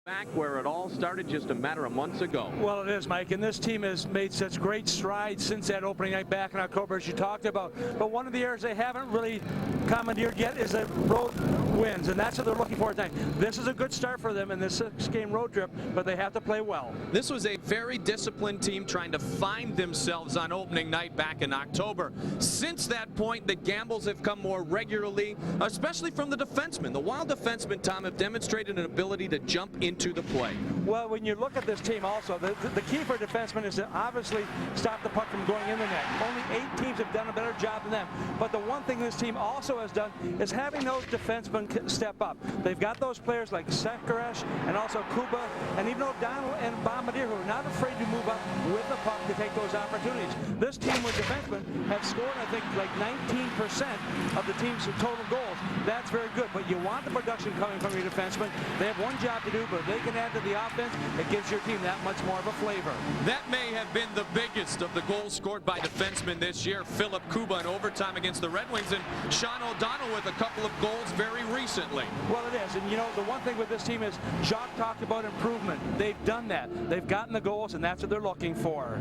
Back where it all started just a matter of months ago. Well, it is, Mike, and this team has made such great strides since that opening night back in October, as you talked about. But one of the areas they haven't really commandeered yet is the road wins, and that's what they're looking for tonight. This is a good start for them in this 6-game road trip, but they have to play well. This was a very disciplined team trying to find themselves on opening night back in October. Since that point, the gambles have come more regularly, especially from the defensemen. The Wild defensemen, Tom, have demonstrated an ability to jump into the play. Well, when you look at this team also, the key for defensemen is to obviously stop the puck from going in the net. Only 8 teams have done a better job than them. But the one thing this team also has done is having those defensemen step up. They've got those players like Sekaresh and also Kuba and even O'Donnell and Bombardier, who are not afraid to move up with the puck to take those opportunities. This team with defensemen have scored, I think, like 19% of the team's total goals. That's very good, but you want the production coming from your defensemen. They have one job to do, but if they can add to the offense, it gives your team that much more of a flavor. That may have been the biggest of the goals scored by defensemen this year. Philip Kuba in overtime against the Red Wings, and Sean O'Donnell with a couple of goals very recently. Well, it is, and you know, the one thing with this team is Jacques talked about improvement. They've done that. They've gotten the goals, and that's what they're looking for.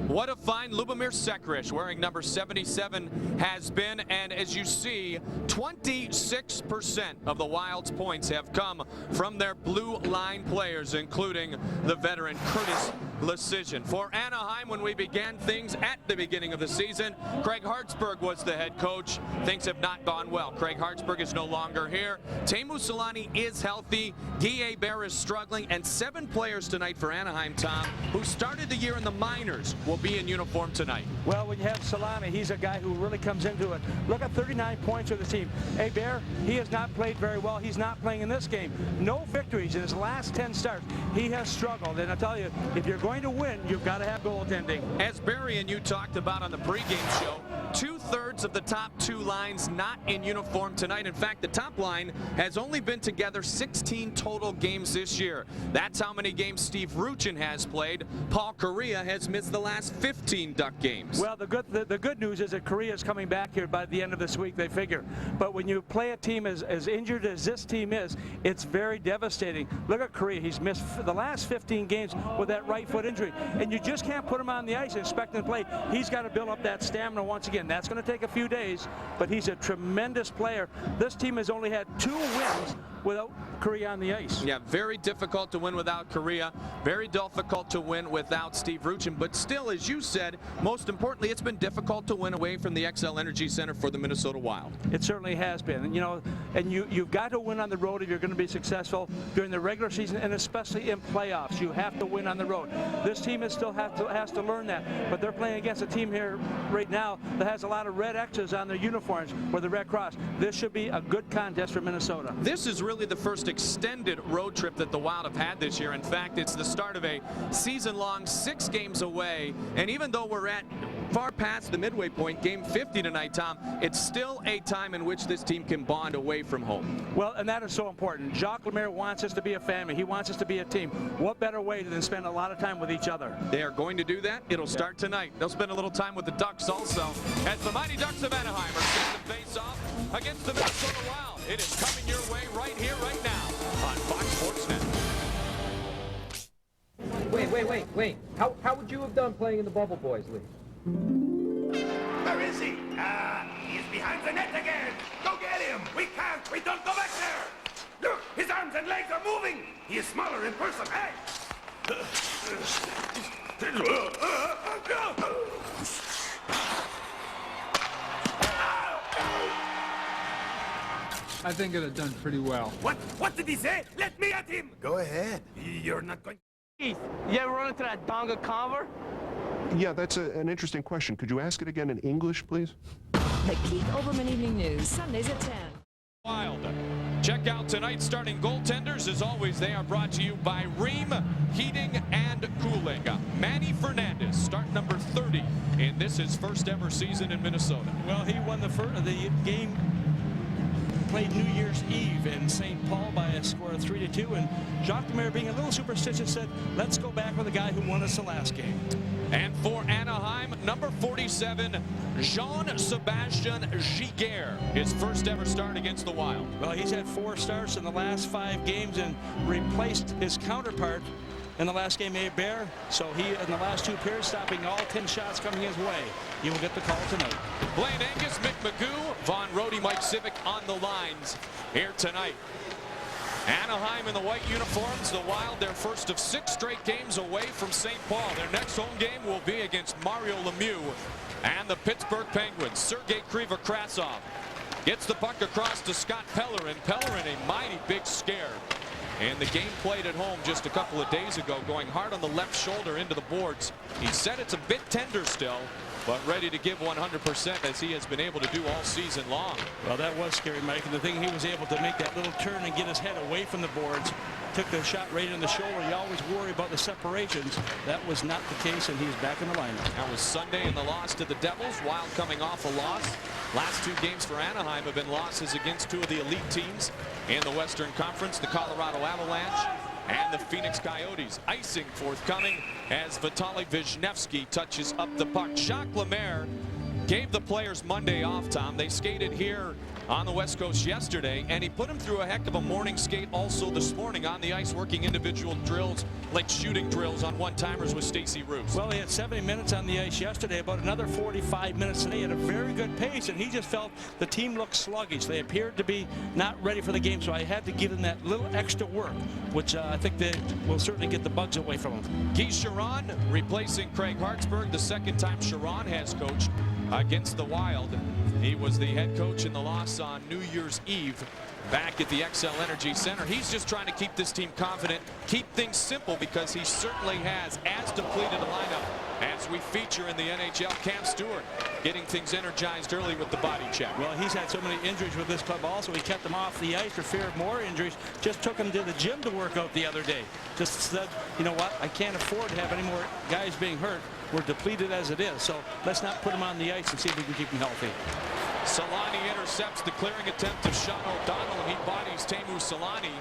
What a find Lubomir Sekaresh, wearing number 77, has been, and as you see, 26% of the Wild's points have come from their blue line players, including the veteran Curtis Lecision. For Anaheim, when we began things at the beginning of the season, Craig Hartsburg was the head coach. Things have not gone well. Craig Hartsburg is no longer here. Teemu Selanne is healthy. Guy Hebert is struggling, and 7 players tonight for Anaheim, Tom, who started the year in the minors, will be in uniform tonight. Well, when you have Selanne, he's a guy who really comes into it. Look at 39 points for the team. Hebert, he has not played very well. He's not playing in this game. No victories in his last 10 starts. He has struggled, and I tell you, if you're going to win, you've got to have goaltending. As Barry and you talked about on the pregame show, 2/3 of the top 2 lines not in uniform tonight. In fact, the top line has only been together 16 total games this year. That's how many games Steve Ruchin has played. Paul Kariya has missed the last 15 Duck games. Well, the good news is that Kariya is coming back here by the end of this week, they figure. But when you play a team as injured as this team is, it's very devastating. Look at Kariya. He's missed the last 15 games with that right foot injury. And you just can't put him on the ice and expect him to play. He's got to build up that stamina once again. That's going to take a few days, but he's a tremendous player. This team has only had 2 wins without Kariya on the ice. Yeah, very difficult to win without Kariya. Very difficult to win without Steve Ruchin. But still, as you said, most importantly, it's been difficult to win away from the XL Energy Center for the Minnesota Wild. It certainly has been. You know, and you've got to win on the road if you're going to be successful during the regular season, and especially in playoffs. You have to win on the road. This team has to learn that. But they're playing against a team here right now that has a lot of red X's on their uniforms with the Red Cross. This should be a good contest for Minnesota. This is really the first extended road trip that the Wild have had this year. In fact, it's the start of a season-long 6 games away. And even though we're at far past the midway point, game 50 tonight, Tom, it's still a time in which this team can bond away from home. Well, and that is so important. Jacques Lemaire wants us to be a family. He wants us to be a team. What better way than spend a lot of time with each other? They are going to do that. It'll start tonight. They'll spend a little time with the Ducks also, as the Mighty Ducks of Anaheim are set to face off against the Minnesota Wild. It is coming your way right here, right now on Fox Sports Net. Wait. How would you have done playing in the Bubble Boys League? Where is he? He's behind the net again. Go get him. We can't. We don't go back there. Look, his arms and legs are moving. He is smaller in person. Hey. I think it'd have done pretty well. What did he say? Let me at him. Go ahead. You're not going. Keith, you ever run into that Donga Conver? Yeah, that's an interesting question. Could you ask it again in English, please? The Keith Olbermann Evening News, Sundays at 10. Wild. Check out tonight's starting goaltenders. As always, they are brought to you by Ream Heating and Cooling. Manny Fernandez, start number 30 in this his first ever season in Minnesota. Well, he won the game played New Year's Eve in St. Paul by a score of 3-2, and Jacques Lemaire, being a little superstitious, said, let's go back with the guy who won us the last game. And for Anaheim, number 47, Jean-Sebastien Giguère, his first ever start against the Wild. Well, he's had 4 starts in the last 5 games and replaced his counterpart in the last game, Hebert. So he, in the last 2 periods, stopping all 10 shots coming his way. He will get the call tonight. Blaine Angus, Mick Magoo, Von Rode, Mike Civic on the lines here tonight. Anaheim in the white uniforms, the Wild, their first of 6 straight games away from St. Paul. Their next home game will be against Mario Lemieux and the Pittsburgh Penguins. Sergei Krivokrasov gets the puck across to Scott Pellerin. Pellerin, a mighty big scare. And the game played at home just a couple of days ago, going hard on the left shoulder into the boards. He said it's a bit tender still, but ready to give 100% as he has been able to do all season long. Well, that was scary, Mike. And the thing, he was able to make that little turn and get his head away from the boards. Took the shot right in the shoulder. You always worry about the separations. That was not the case, and he's back in the lineup. That was Sunday in the loss to the Devils. Wild coming off a loss. Last 2 games for Anaheim have been losses against 2 of the elite teams in the Western Conference, the Colorado Avalanche and the Phoenix Coyotes. Icing forthcoming as Vitaly Wisniewski touches up the puck. Jacques Lemaire gave the players Monday off, Tom. They skated here on the West Coast yesterday, and he put them through a heck of a morning skate also this morning on the ice, working individual drills like shooting drills on one-timers with Stacey Roos. Well, he had 70 minutes on the ice yesterday, about another 45 minutes today at a very good pace, and he just felt the team looked sluggish. They appeared to be not ready for the game, so I had to give them that little extra work, which I think they will certainly get the bugs away from him. Guy Chiron replacing Craig Hartsburg, the second time Chiron has coached against the Wild. He was the head coach in the loss on New Year's Eve back at the XL Energy Center. He's just trying to keep this team confident, keep things simple, because he certainly has as depleted a lineup as we feature in the NHL. Cam Stewart getting things energized early with the body check. Well, he's had so many injuries with this club also. He kept them off the ice for fear of more injuries. Just took him to the gym to work out the other day. Just said, you know what, I can't afford to have any more guys being hurt. We're depleted as it is, so let's not put him on the ice and see if we can keep him healthy. Solani intercepts the clearing attempt of Sean O'Donnell, and he bodies Teemu Solani.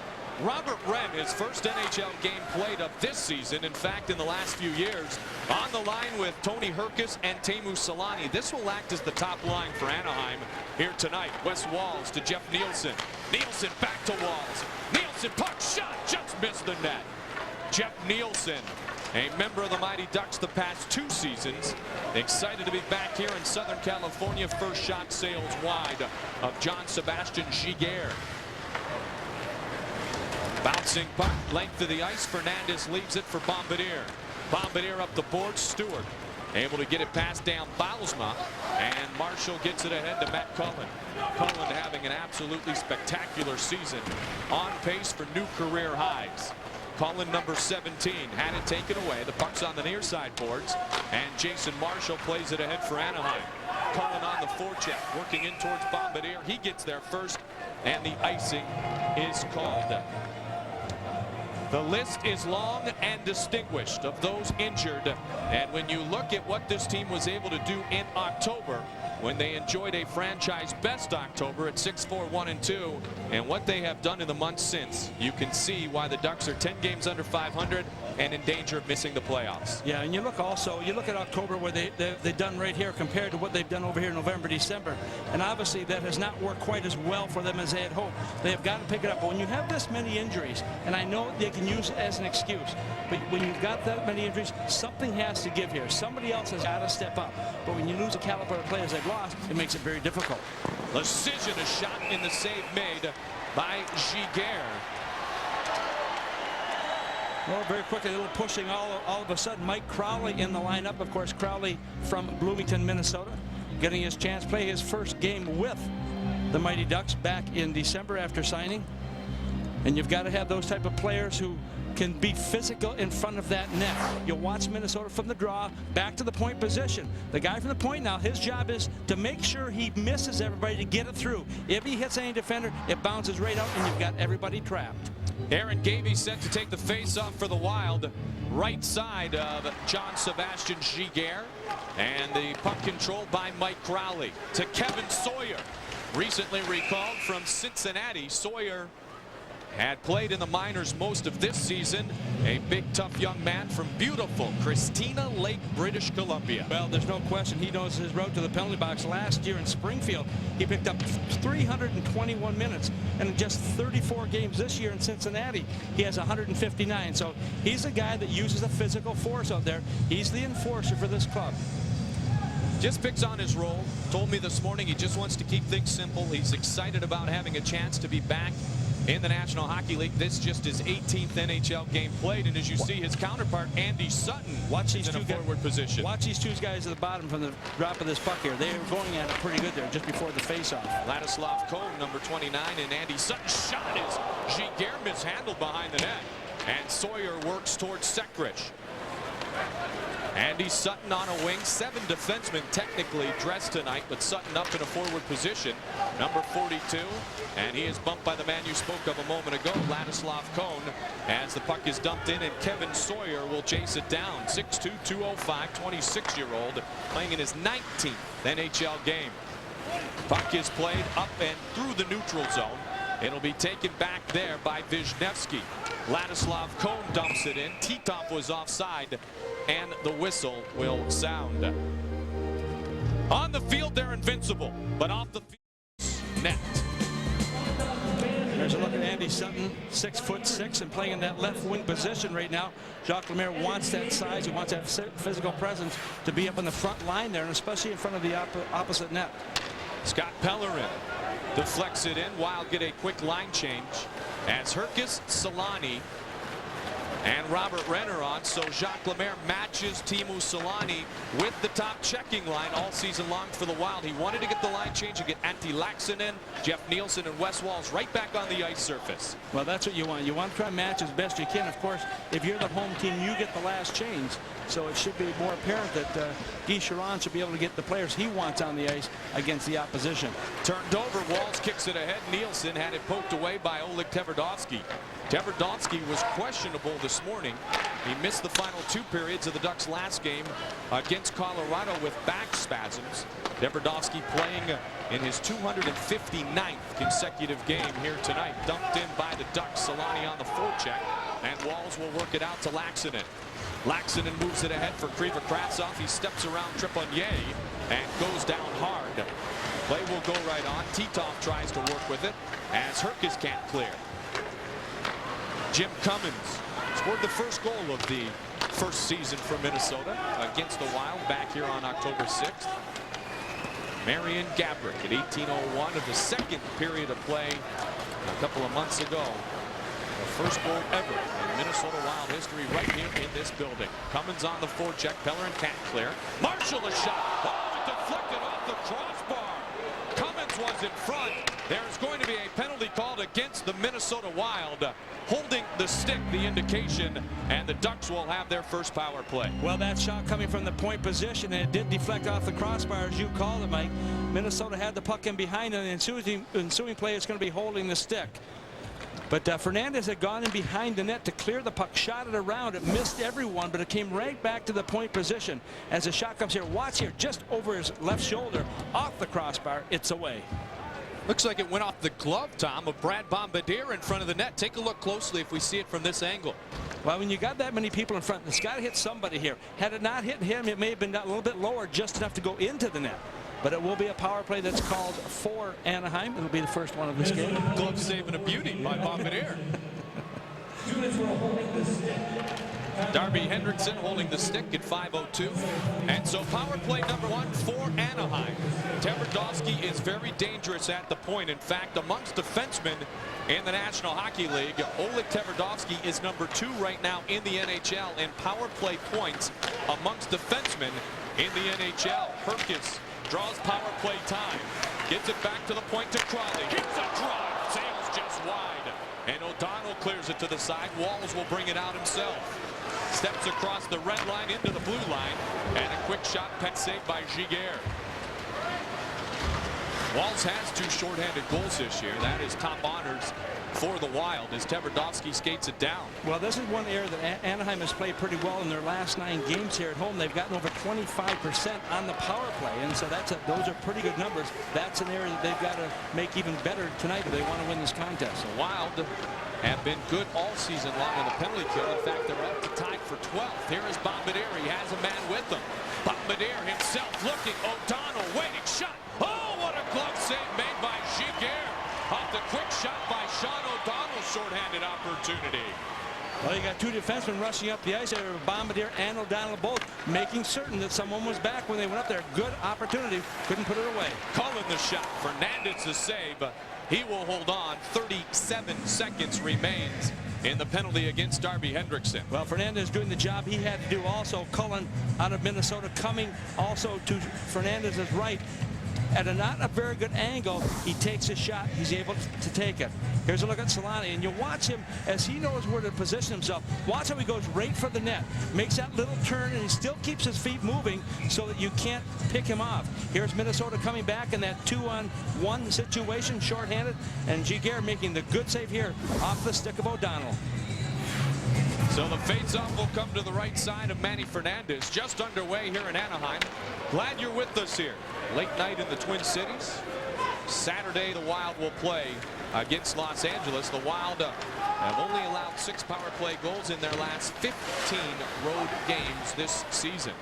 Robert Wren, his first NHL game played of this season, in fact in the last few years, on the line with Tony Herkus and Teemu Solani. This will act as the top line for Anaheim here tonight. Wes Walz to Jeff Nielsen. Nielsen back to Walz. Nielsen puck shot, just missed the net. Jeff Nielsen, a member of the Mighty Ducks the past 2 seasons, excited to be back here in Southern California. First shot sails wide of Jean-Sebastien Giguère. Bouncing puck, length of the ice. Fernandez leaves it for Bombardier. Bombardier up the board. Stewart able to get it past down Bausma, and Marshall gets it ahead to Matt Cullen. Cullen having an absolutely spectacular season, on pace for new career highs. Cullen, number 17, had it taken away. The puck's on the near side boards, and Jason Marshall plays it ahead for Anaheim. Cullen on the forecheck, working in towards Bombardier. He gets there first, and the icing is called. The list is long and distinguished of those injured, and when you look at what this team was able to do in October, when they enjoyed a franchise best October at 6-4-1-2, and what they have done in the months since, you can see why the Ducks are 10 games under 500 and in danger of missing the playoffs. Yeah, and you look also, you look at October, where they've done right here compared to what they've done over here in November, December, and obviously that has not worked quite as well for them as they had hoped. They have got to pick it up, but when you have this many injuries, and I know they can use it as an excuse, but when you've got that many injuries, something has to give here. Somebody else has got to step up. But when you lose a caliber of players they've lost, it makes it very difficult. Precision, a shot in the save made by Giguère. Well, very quickly, a little pushing all of a sudden. Mike Crowley in the lineup. Of course, Crowley from Bloomington, Minnesota, getting his chance to play his first game with the Mighty Ducks back in December after signing. And you've got to have those type of players who can be physical in front of that net. You'll watch Minnesota from the draw back to the point position. The guy from the point now, his job is to make sure he misses everybody to get it through. If he hits any defender, it bounces right out, and you've got everybody trapped. Aaron Gavey set to take the face-off for the Wild. Right side of Jean-Sebastien Giguère. And the puck controlled by Mike Crowley to Kevin Sawyer. Recently recalled from Cincinnati, Sawyer had played in the minors most of this season. A big, tough young man from beautiful Christina Lake, British Columbia. Well, there's no question he knows his road to the penalty box. Last year in Springfield, he picked up 321 minutes. And in just 34 games this year in Cincinnati, he has 159. So he's a guy that uses a physical force out there. He's the enforcer for this club. Just picks on his role. Told me this morning he just wants to keep things simple. He's excited about having a chance to be back in the National Hockey League. This just his 18th NHL game played, and as you see, his counterpart Andy Sutton watch these in a two forward position. Watch these two guys at the bottom from the drop of this puck here. They were going at it pretty good there just before the face-off. Ladislav Cohn, number 29, and Andy Sutton's shot is Giguère mishandled behind the net, and Sawyer works towards Sekrish. Andy Sutton on a wing. 7 defensemen technically dressed tonight, but Sutton up in a forward position, number 42, and he is bumped by the man you spoke of a moment ago, Ladislav Cohn, as the puck is dumped in, and Kevin Sawyer will chase it down. 6'2", 205, 26-year-old, playing in his 19th NHL game. Puck is played up and through the neutral zone. It'll be taken back there by Wisniewski. Ladislav Cohn dumps it in. Titov was offside, and the whistle will sound. On the field, they're invincible, but off the field, net. There's a look at Andy Sutton, 6'6", and playing in that left wing position right now. Jacques Lemaire wants that size. He wants that physical presence to be up in the front line there, and especially in front of the opposite net. Scott Pellerin deflects it in. Wild get a quick line change as Herkes, Solani, and Robert Renner on. So Jacques Lemaire matches Teemu Solani with the top checking line all season long for the Wild. He wanted to get the line change and get Antti Laaksonen, Jeff Nielsen, and Wes Walz right back on the ice surface. Well, that's what you want. You want to try and match as best you can. Of course, if you're the home team, you get the last change. So it should be more apparent that Guy Chiron should be able to get the players he wants on the ice against the opposition. Turned over, Walz kicks it ahead. Nielsen had it poked away by Oleg Tverdovsky. Tverdovsky was questionable this morning. He missed the final 2 periods of the Ducks' last game against Colorado with back spasms. Tverdovsky playing in his 259th consecutive game here tonight. Dumped in by the Ducks. Solani on the forecheck, and Walz will work it out to Laaksonen. Laaksonen moves it ahead for Kriva Kravtsov. He steps around Trepanier and goes down hard. Play will go right on. Titov tries to work with it as Herkes can't clear. Jim Cummins scored the first goal of the first season for Minnesota against the Wild back here on October 6th. Marian Gaborik at 18:01 of the second period of play a couple of months ago. The first goal ever in Minnesota Wild history right here in this building. Cummins on the forecheck. Pellerin can't clear. Marshall a shot. Oh, deflected off the crossbar. Cummins was in front. There's going to be a penalty called against the Minnesota Wild. Holding the stick, the indication, and the Ducks will have their first power play. Well, that shot coming from the point position, and it did deflect off the crossbar, as you called it, Mike. Minnesota had the puck in behind, and the ensuing play is going to be holding the stick. But Fernandez had gone in behind the net to clear the puck, shot it around. It missed everyone, but it came right back to the point position. As the shot comes here, watch here, just over his left shoulder, off the crossbar, it's away. Looks like it went off the glove, Tom, of Brad Bombardier in front of the net. Take a look closely if we see it from this angle. Well, when you got that many people in front, it's got to hit somebody here. Had it not hit him, it may have been a little bit lower, just enough to go into the net. But it will be a power play that's called for Anaheim. It'll be the first one of this game. Glove saving a beauty by Bombardier. Darby Hendrickson holding the stick at 5:02. And so power play number 1 for Anaheim. Tverdovsky is very dangerous at the point. In fact, amongst defensemen in the National Hockey League, Oleg Tverdovsky is number 2 right now in the NHL in power play points amongst defensemen in the NHL. Herkes draws power play time. Gets it back to the point to Crawley. Keeps a drive. Sails just wide. And O'Donnell clears it to the side. Walz will bring it out himself. Steps across the red line into the blue line. And a quick shot pen saved by Giguère. Walz has 2 shorthanded goals this year. That is top honors for the Wild as Tverdovsky skates it down. Well, this is one area that Anaheim has played pretty well in their last 9 games here at home. They've gotten over 25% on the power play, and so those are pretty good numbers. That's an area that they've got to make even better tonight if they want to win this contest. The Wild have been good all season long in the penalty kill. In fact, they're up to tie for 12th. Here is Bombardier. He has a man with him. Bombardier himself looking. O'Donnell waiting. Shot. Oh, what a glove save made by Giguère. Off the quick shot by Sean O'Donnell. Shorthanded opportunity. Well, you got 2 defensemen rushing up the ice there, Bombardier and O'Donnell both making certain that someone was back when they went up there. Good opportunity. Couldn't put it away. Cullen the shot. Fernandez the save. He will hold on. 37 seconds remains in the penalty against Darby Hendrickson. Well, Fernandez doing the job he had to do. Also, Cullen out of Minnesota coming also to Fernandez's right. At not a very good angle, he takes a shot. He's able to take it. Here's a look at Solani, and you watch him as he knows where to position himself. Watch how he goes right for the net, makes that little turn, and he still keeps his feet moving so that you can't pick him off. Here's Minnesota coming back in that 2-on-1 situation, shorthanded, and Giguère making the good save here off the stick of O'Donnell. So the face-off will come to the right side of Manny Fernandez, just underway here in Anaheim. Glad you're with us here. Late night in the Twin Cities. Saturday, the Wild will play against Los Angeles. The Wild have only allowed 6 power play goals in their last 15 road games this season.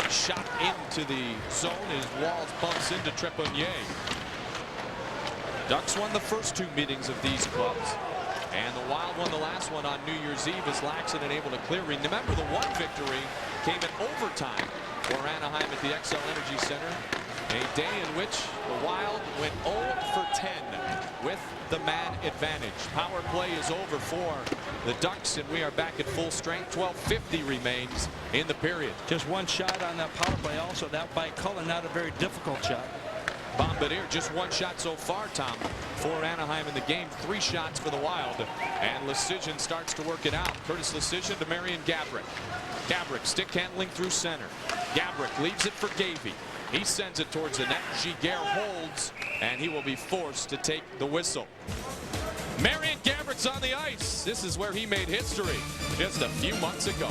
Shot into the zone as Walls bumps into Trepanier. Ducks won the first 2 meetings of these clubs. And the Wild won the last one on New Year's Eve as Laxon unable to clear. Remember, the one victory came in overtime for Anaheim at the XL Energy Center. A day in which the Wild went 0 for 10 with the man advantage. Power play is over for the Ducks, and we are back at full strength. 12:50 remains in the period. Just 1 shot on that power play also. That by Cullen, not a very difficult shot. Bombardier just 1 shot so far, Tom, for Anaheim in the game. 3 shots for the Wild. And Lecision starts to work it out. Curtis Lecision to Marian Gaborik. Gaborik stick handling through center. Gaborik leaves it for Gavey. He sends it towards the net. Giguère holds, and he will be forced to take the whistle. Marian Gaborik's on the ice. This is where he made history just a few months ago.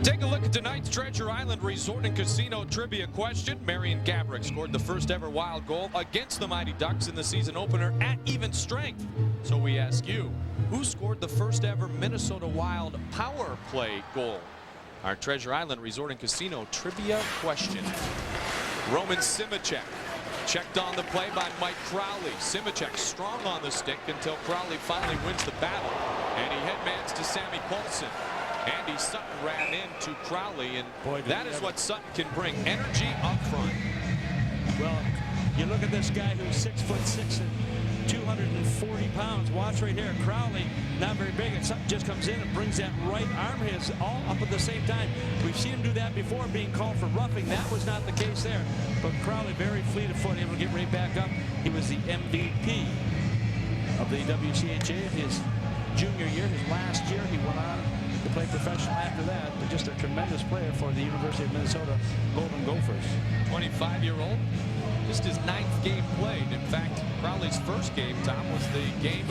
Take a look at tonight's Treasure Island Resort and Casino trivia question. Marian Gaborik scored the first ever Wild goal against the Mighty Ducks in the season opener at even strength. So we ask you, who scored the first ever Minnesota Wild power play goal? Our Treasure Island Resort and Casino trivia question. Roman Simicek checked on the play by Mike Crowley. Simicek strong on the stick until Crowley finally wins the battle, and he headmans to Sammy Paulson. Andy Sutton ran into Crowley, and that is what Sutton can bring, energy up front. Well, you look at this guy who's 6'6" and 240 pounds. Watch right here. Crowley, not very big, and Sutton just comes in and brings that right arm of his all up at the same time. We've seen him do that before, being called for roughing. That was not the case there. But Crowley, very fleet of foot, able to get right back up. He was the MVP of the WCHA his junior year. His last year, he went on to play professional after that, but just a tremendous player for the University of Minnesota Golden Gophers. 25-year-old, just his 9th game played. In fact, Crowley's first game, Tom, was the game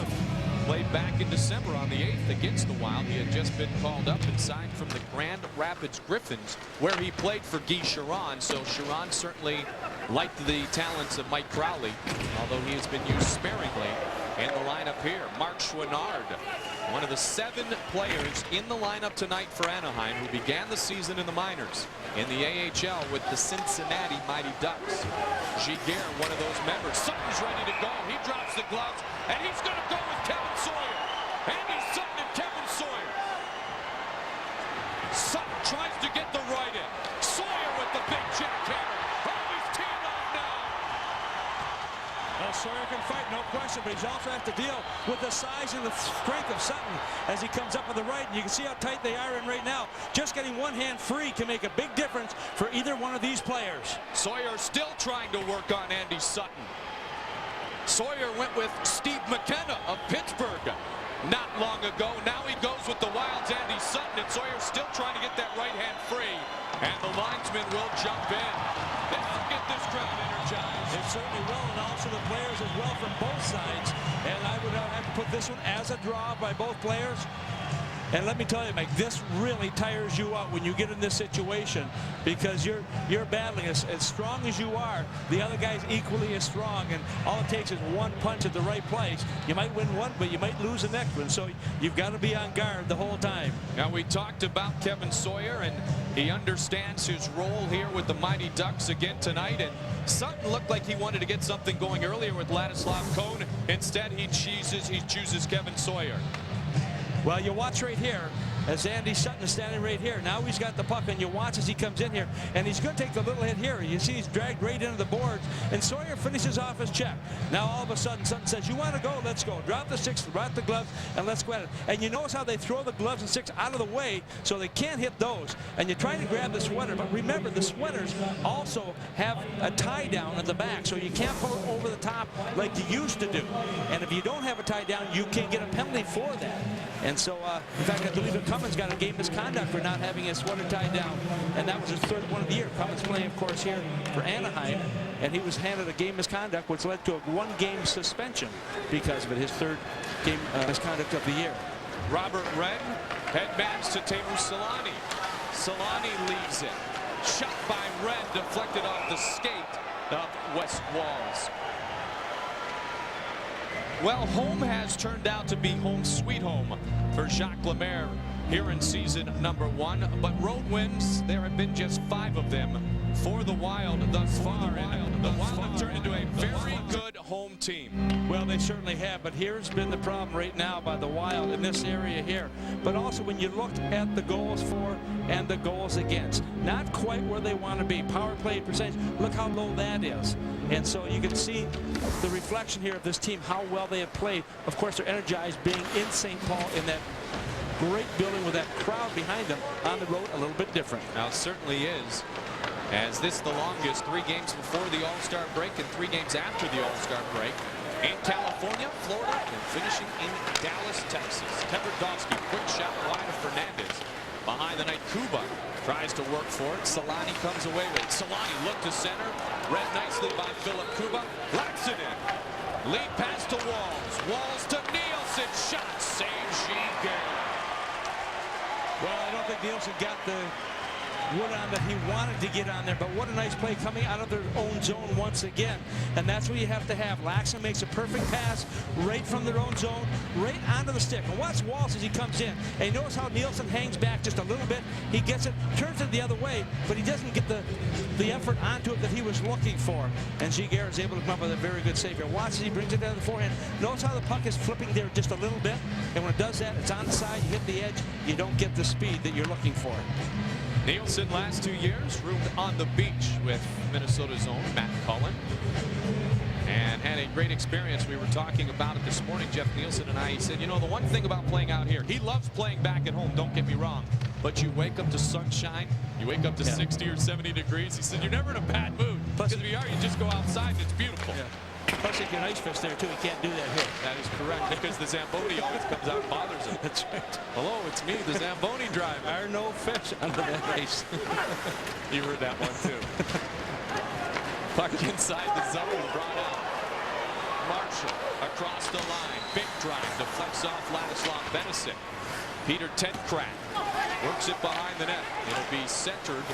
played back in December on the 8th against the Wild. He had just been called up and signed from the Grand Rapids Griffins, where he played for Guy Chiron. So Chiron certainly liked the talents of Mike Crowley, although he has been used sparingly in the lineup here. Mark Chouinard, one of the 7 players in the lineup tonight for Anaheim, who began the season in the minors in the AHL with the Cincinnati Mighty Ducks. Giguère, one of those members. Sutton's ready to go. He drops the gloves, and he's going to go with Kevin Sawyer. Andy Sutton and Kevin Sawyer. Sutton tries to get the right in. Sawyer with the big jackhammer. Oh, he's teeing off now. Well, Sawyer can fight, no question, but he's also has to deal with the size and the strength of Sutton as he comes up with the right. And you can see how tight they are in right now. Just getting one hand free can make a big difference for either one of these players. Sawyer still trying to work on Andy Sutton. Sawyer went with Steve McKenna of Pittsburgh not long ago. Now he goes with the Wild's Andy Sutton, and Sawyer's still trying to get that right hand free. And the linesman will jump in. This will get this crowd energized. It certainly will, and also the players as well from both sides. And I would have to put this one as a draw by both players. And let me tell you, Mike, this really tires you out when you get in this situation, because you're battling as strong as you are. The other guy's equally as strong, and all it takes is one punch at the right place. You might win one, but you might lose the next one. So you've got to be on guard the whole time. Now, we talked about Kevin Sawyer, and he understands his role here with the Mighty Ducks again tonight. And Sutton looked like he wanted to get something going earlier with Ladislav Cohn. Instead, he chooses Kevin Sawyer. Well, you watch right here as Andy Sutton is standing right here. Now he's got the puck, and you watch as he comes in here, and he's going to take the little hit here. You see he's dragged right into the boards, and Sawyer finishes off his check. Now all of a sudden Sutton says, you want to go? Let's go. Drop the sticks, drop the gloves, and let's go at it. And you notice how they throw the gloves and sticks out of the way so they can't hit those. And you try to grab the sweater, but remember, the sweaters also have a tie down at the back, so you can't pull it over the top like you used to do. And if you don't have a tie down, you can get a penalty for that. And so, in fact, I believe that Cummins got a game misconduct for not having his sweater tied down. And that was his third one of the year. Cummins playing, of course, here for Anaheim. And he was handed a game misconduct, which led to a one-game suspension because of it, his third game misconduct of the year. Robert Wren headbats to Teemu Selanne. Selanne leaves it. Shot by Wren, deflected off the skate of West Walls. Well, home has turned out to be home sweet home for Jacques Lemaire here in season number 1. But road wins, there have been just 5 of them for the Wild thus far. And the Wild have turned into a very good home team. Well, they certainly have, but here's been the problem right now by the Wild in this area here. But also when you look at the goals for and the goals against, not quite where they want to be. Power play percentage, look how low that is. And so you can see the reflection here of this team, how well they have played. Of course, they're energized being in St. Paul in that great building with that crowd behind them. On the road, a little bit different. Now, it certainly is. As this the longest, 3 games before the All-Star break and 3 games after the All-Star break. In California, Florida, and finishing in Dallas, Texas. Teperdowski, quick shot wide of Fernandez. Behind the net, Kuba tries to work for it. Selanne comes away with it. Selanne look to center. Read nicely by Philip Kuba. Locks it in. Lead pass to Walls. Walls to Nielsen. Shot. Save Giguère. Well, I don't think Nielsen got the wood on that he wanted to get on there, but what a nice play coming out of their own zone once again. And that's what you have to have. Laxon makes a perfect pass right from their own zone, right onto the stick. And watch Walls as he comes in. And you notice how Nielsen hangs back just a little bit. He gets it, turns it the other way, but he doesn't get the effort onto it that he was looking for. And Giguère is able to come up with a very good save here. Watch as he brings it down to the forehand. Notice how the puck is flipping there just a little bit. And when it does that, it's on the side, you hit the edge, you don't get the speed that you're looking for. Nielsen last 2 years roomed on the beach with Minnesota's own Matt Cullen and had a great experience. We were talking about it this morning, Jeff Nielsen and I. He said, you know, the one thing about playing out here, he loves playing back at home, don't get me wrong, but you wake up to sunshine, you wake up to 60 or 70 degrees. He said, you're never in a bad mood. Because if you are, you just go outside and it's beautiful. Yeah. Plus, if you're an ice fish there, too, you can't do that here. That is correct, because the Zamboni always comes out and bothers him. That's right. Hello, it's me, the Zamboni driver. There are no fish under that ice. You heard that one, too. Puck inside the zone, brought out. Marshall across the line. Big drive, deflects off Ladislav Benesic. Peter Tedkrat works it behind the net. It'll be centered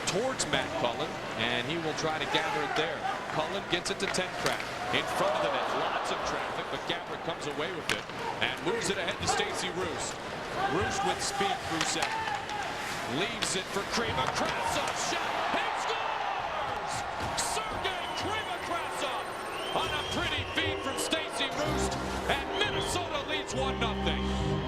towards Matt Cullen, and he will try to gather it there. Cullen gets it to Tedkrat in front of the net. Lots of traffic, but Gabrick comes away with it and moves it ahead to Stacey Roost. Roost with speed through center. Leaves it for Krasov. Shot. He scores! Sergei Krasov on a pretty feed from Stacey Roost, and Minnesota leads 1-0.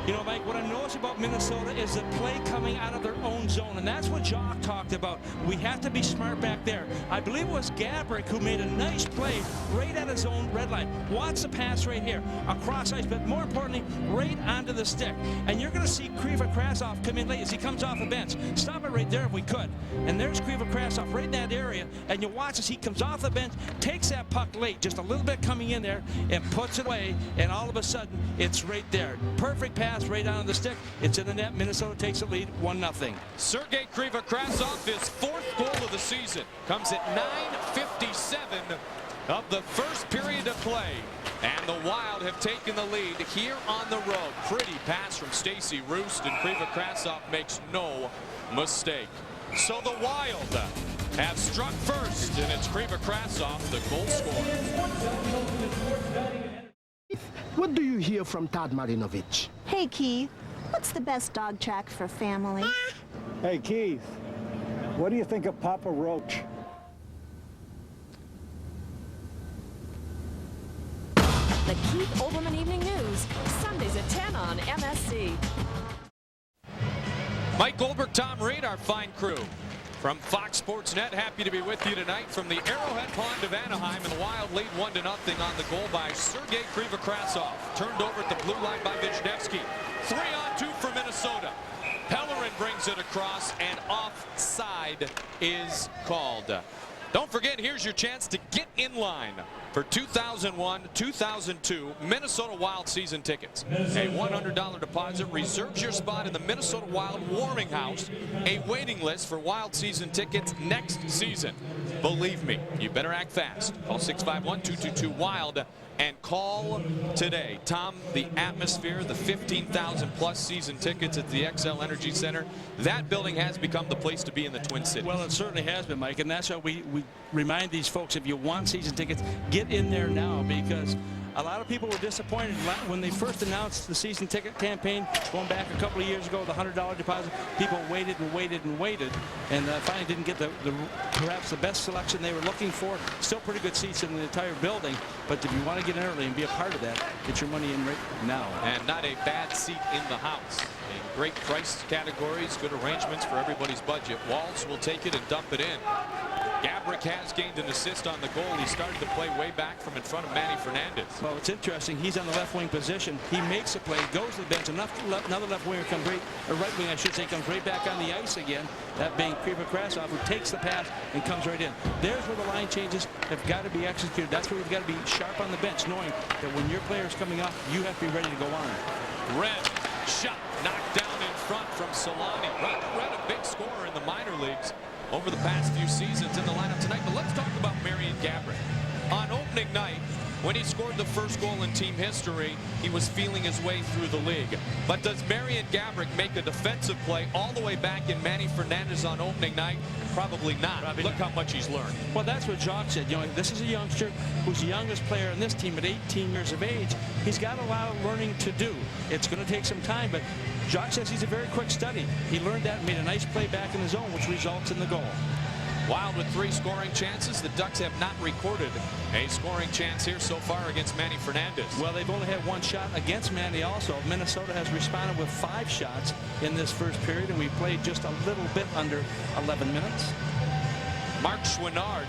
You know, Mike, what I notice about Minnesota is the play coming out of their own zone, and that's what Jock talked about. We have to be smart back there. I believe it was Gabrick who made a nice play right at his own red line. Watch the pass right here, across ice, but more importantly, right onto the stick. And you're going to see Krasov come in late as he comes off the bench. Stop it right there if we could. And there's Krasov right in that area, and you watch as he comes off the bench, takes that puck late, just a little bit coming in there, and puts it away, and all of a sudden, it's right there. Perfect pass right onto the stick, It's in the net. Minnesota takes the lead 1-0. Sergei Krivokrasov, his 4th goal of the season, comes at 9:57 of the first period of play. And the Wild have taken the lead here on the road. Pretty pass from Stacey Roost, and Krivokrasov makes no mistake. So the Wild have struck first, and it's Krivokrasov, the goal scorer. What do you hear from Todd Marinovich? Hey, Keith, what's the best dog track for family? Hey, Keith, what do you think of Papa Roach? The Keith Olbermann Evening News, Sundays at 10 on MSC. Mike Goldberg, Tom Reed, our fine crew from Fox Sports Net. Happy to be with you tonight from the Arrowhead Pond of Anaheim, and the Wild lead 1-0 on the goal by Sergei Krivokrasov. Turned over at the blue line by Wisniewski. 3-on-2 for Minnesota. Pellerin brings it across, and offside is called. Don't forget, here's your chance to get in line for 2001-2002 Minnesota Wild season tickets. A $100 deposit reserves your spot in the Minnesota Wild warming house. A waiting list for Wild season tickets next season. Believe me, you better act fast. Call 651-222-WILD and call today. Tom, the atmosphere, the 15,000 plus season tickets at the XL Energy Center, that building has become the place to be in the Twin Cities. Well, it certainly has been, Mike, and that's why we remind these folks, if you want season tickets, get in there now, because a lot of people were disappointed when they first announced the season ticket campaign going back a couple of years ago, the $100 deposit. People waited and waited and waited, and finally didn't get perhaps the best selection they were looking for. Still pretty good seats in the entire building, but if you want to get in early and be a part of that, get your money in right now. And not a bad seat in the house. In great price categories, good arrangements for everybody's budget. Waltz will take it and dump it in. Gabrick has gained an assist on the goal. He started to play way back from in front of Manny Fernandez. Well, it's interesting. He's on the left wing position. He makes a play, goes to the bench. Another left winger comes right wing, I should say, comes right back on the ice again. That being Krivokrasov, who takes the pass and comes right in. There's where the line changes have got to be executed. That's where you've got to be sharp on the bench, knowing that when your player's coming off, you have to be ready to go on. Red shot knocked down in front from Solani. Red, a big scorer in the minor leagues over the past few seasons in the lineup tonight. But let's talk about Marian Gaborik. On opening night, when he scored the first goal in team history, he was feeling his way through the league. But does Marian Gaborik make a defensive play all the way back in Manny Fernandez on opening night? Probably not. Look how much he's learned. Well, that's what Jacques said. You know, this is a youngster who's the youngest player on this team at 18 years of age. He's got a lot of learning to do. It's going to take some time, but Jacques says he's a very quick study. He learned that and made a nice play back in the zone, which results in the goal. Wild with 3 scoring chances. The Ducks have not recorded a scoring chance here so far against Manny Fernandez. Well, they've only had 1 shot against Manny also. Minnesota has responded with 5 shots in this first period, and we played just a little bit under 11 minutes. Marc Chouinard,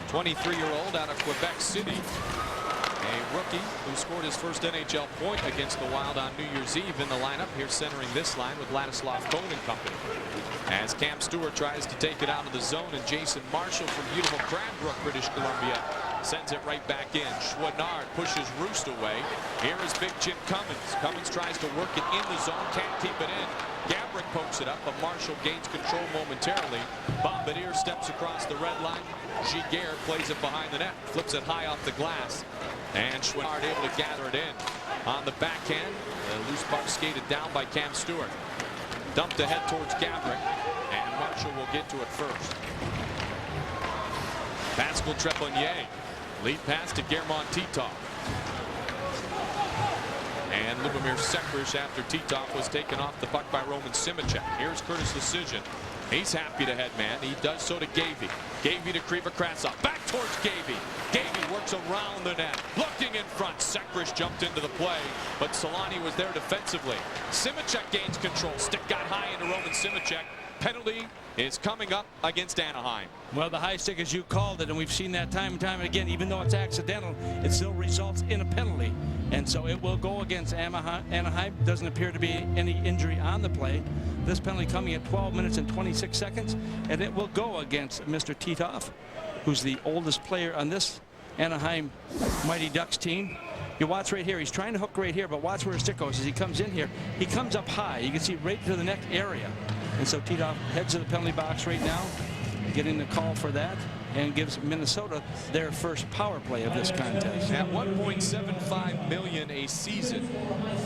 23-year-old out of Quebec City. A rookie who scored his first NHL point against the Wild on New Year's Eve in the lineup. Here centering this line with Ladislav Cohn and company. As Cam Stewart tries to take it out of the zone, and Jason Marshall from beautiful Cranbrook, British Columbia, sends it right back in. Chouinard pushes Roost away. Here is Big Jim Cummins. Cummins tries to work it in the zone, can't keep it in. Gaborik pokes it up, but Marshall gains control momentarily. Bombardier steps across the red line. Giguère plays it behind the net, flips it high off the glass, and Chouinard able to gather it in. On the backhand, the loose puck skated down by Cam Stewart. Dumped ahead towards Gaborik, and Marshall will get to it first. Pascal Trepanier, lead pass to Germán Titov. And Lubomir Sekrish after Titov was taken off the puck by Roman Simicek. Here's Curtis Decision. He's happy to head man. He does so to Gavey. Gavey to Krivokrasov. Back towards Gavey. Gavey works around the net. Looking in front. Sekrish jumped into the play, but Solani was there defensively. Simicek gains control. Stick got high into Roman Simicek. Penalty is coming up against Anaheim. Well, the high stick, as you called it, and we've seen that time and time again. Even though it's accidental, it still results in a penalty. And so it will go against Anaheim. Doesn't appear to be any injury on the play. This penalty coming at 12 minutes and 26 seconds. And it will go against Mr. Titov, who's the oldest player on this Anaheim Mighty Ducks team. You watch right here. He's trying to hook right here, but watch where his stick goes. As he comes in here, he comes up high. You can see right to the neck area. And so Titoff heads to the penalty box right now, getting the call for that, and gives Minnesota their first power play of this contest. At $1.75 million a season,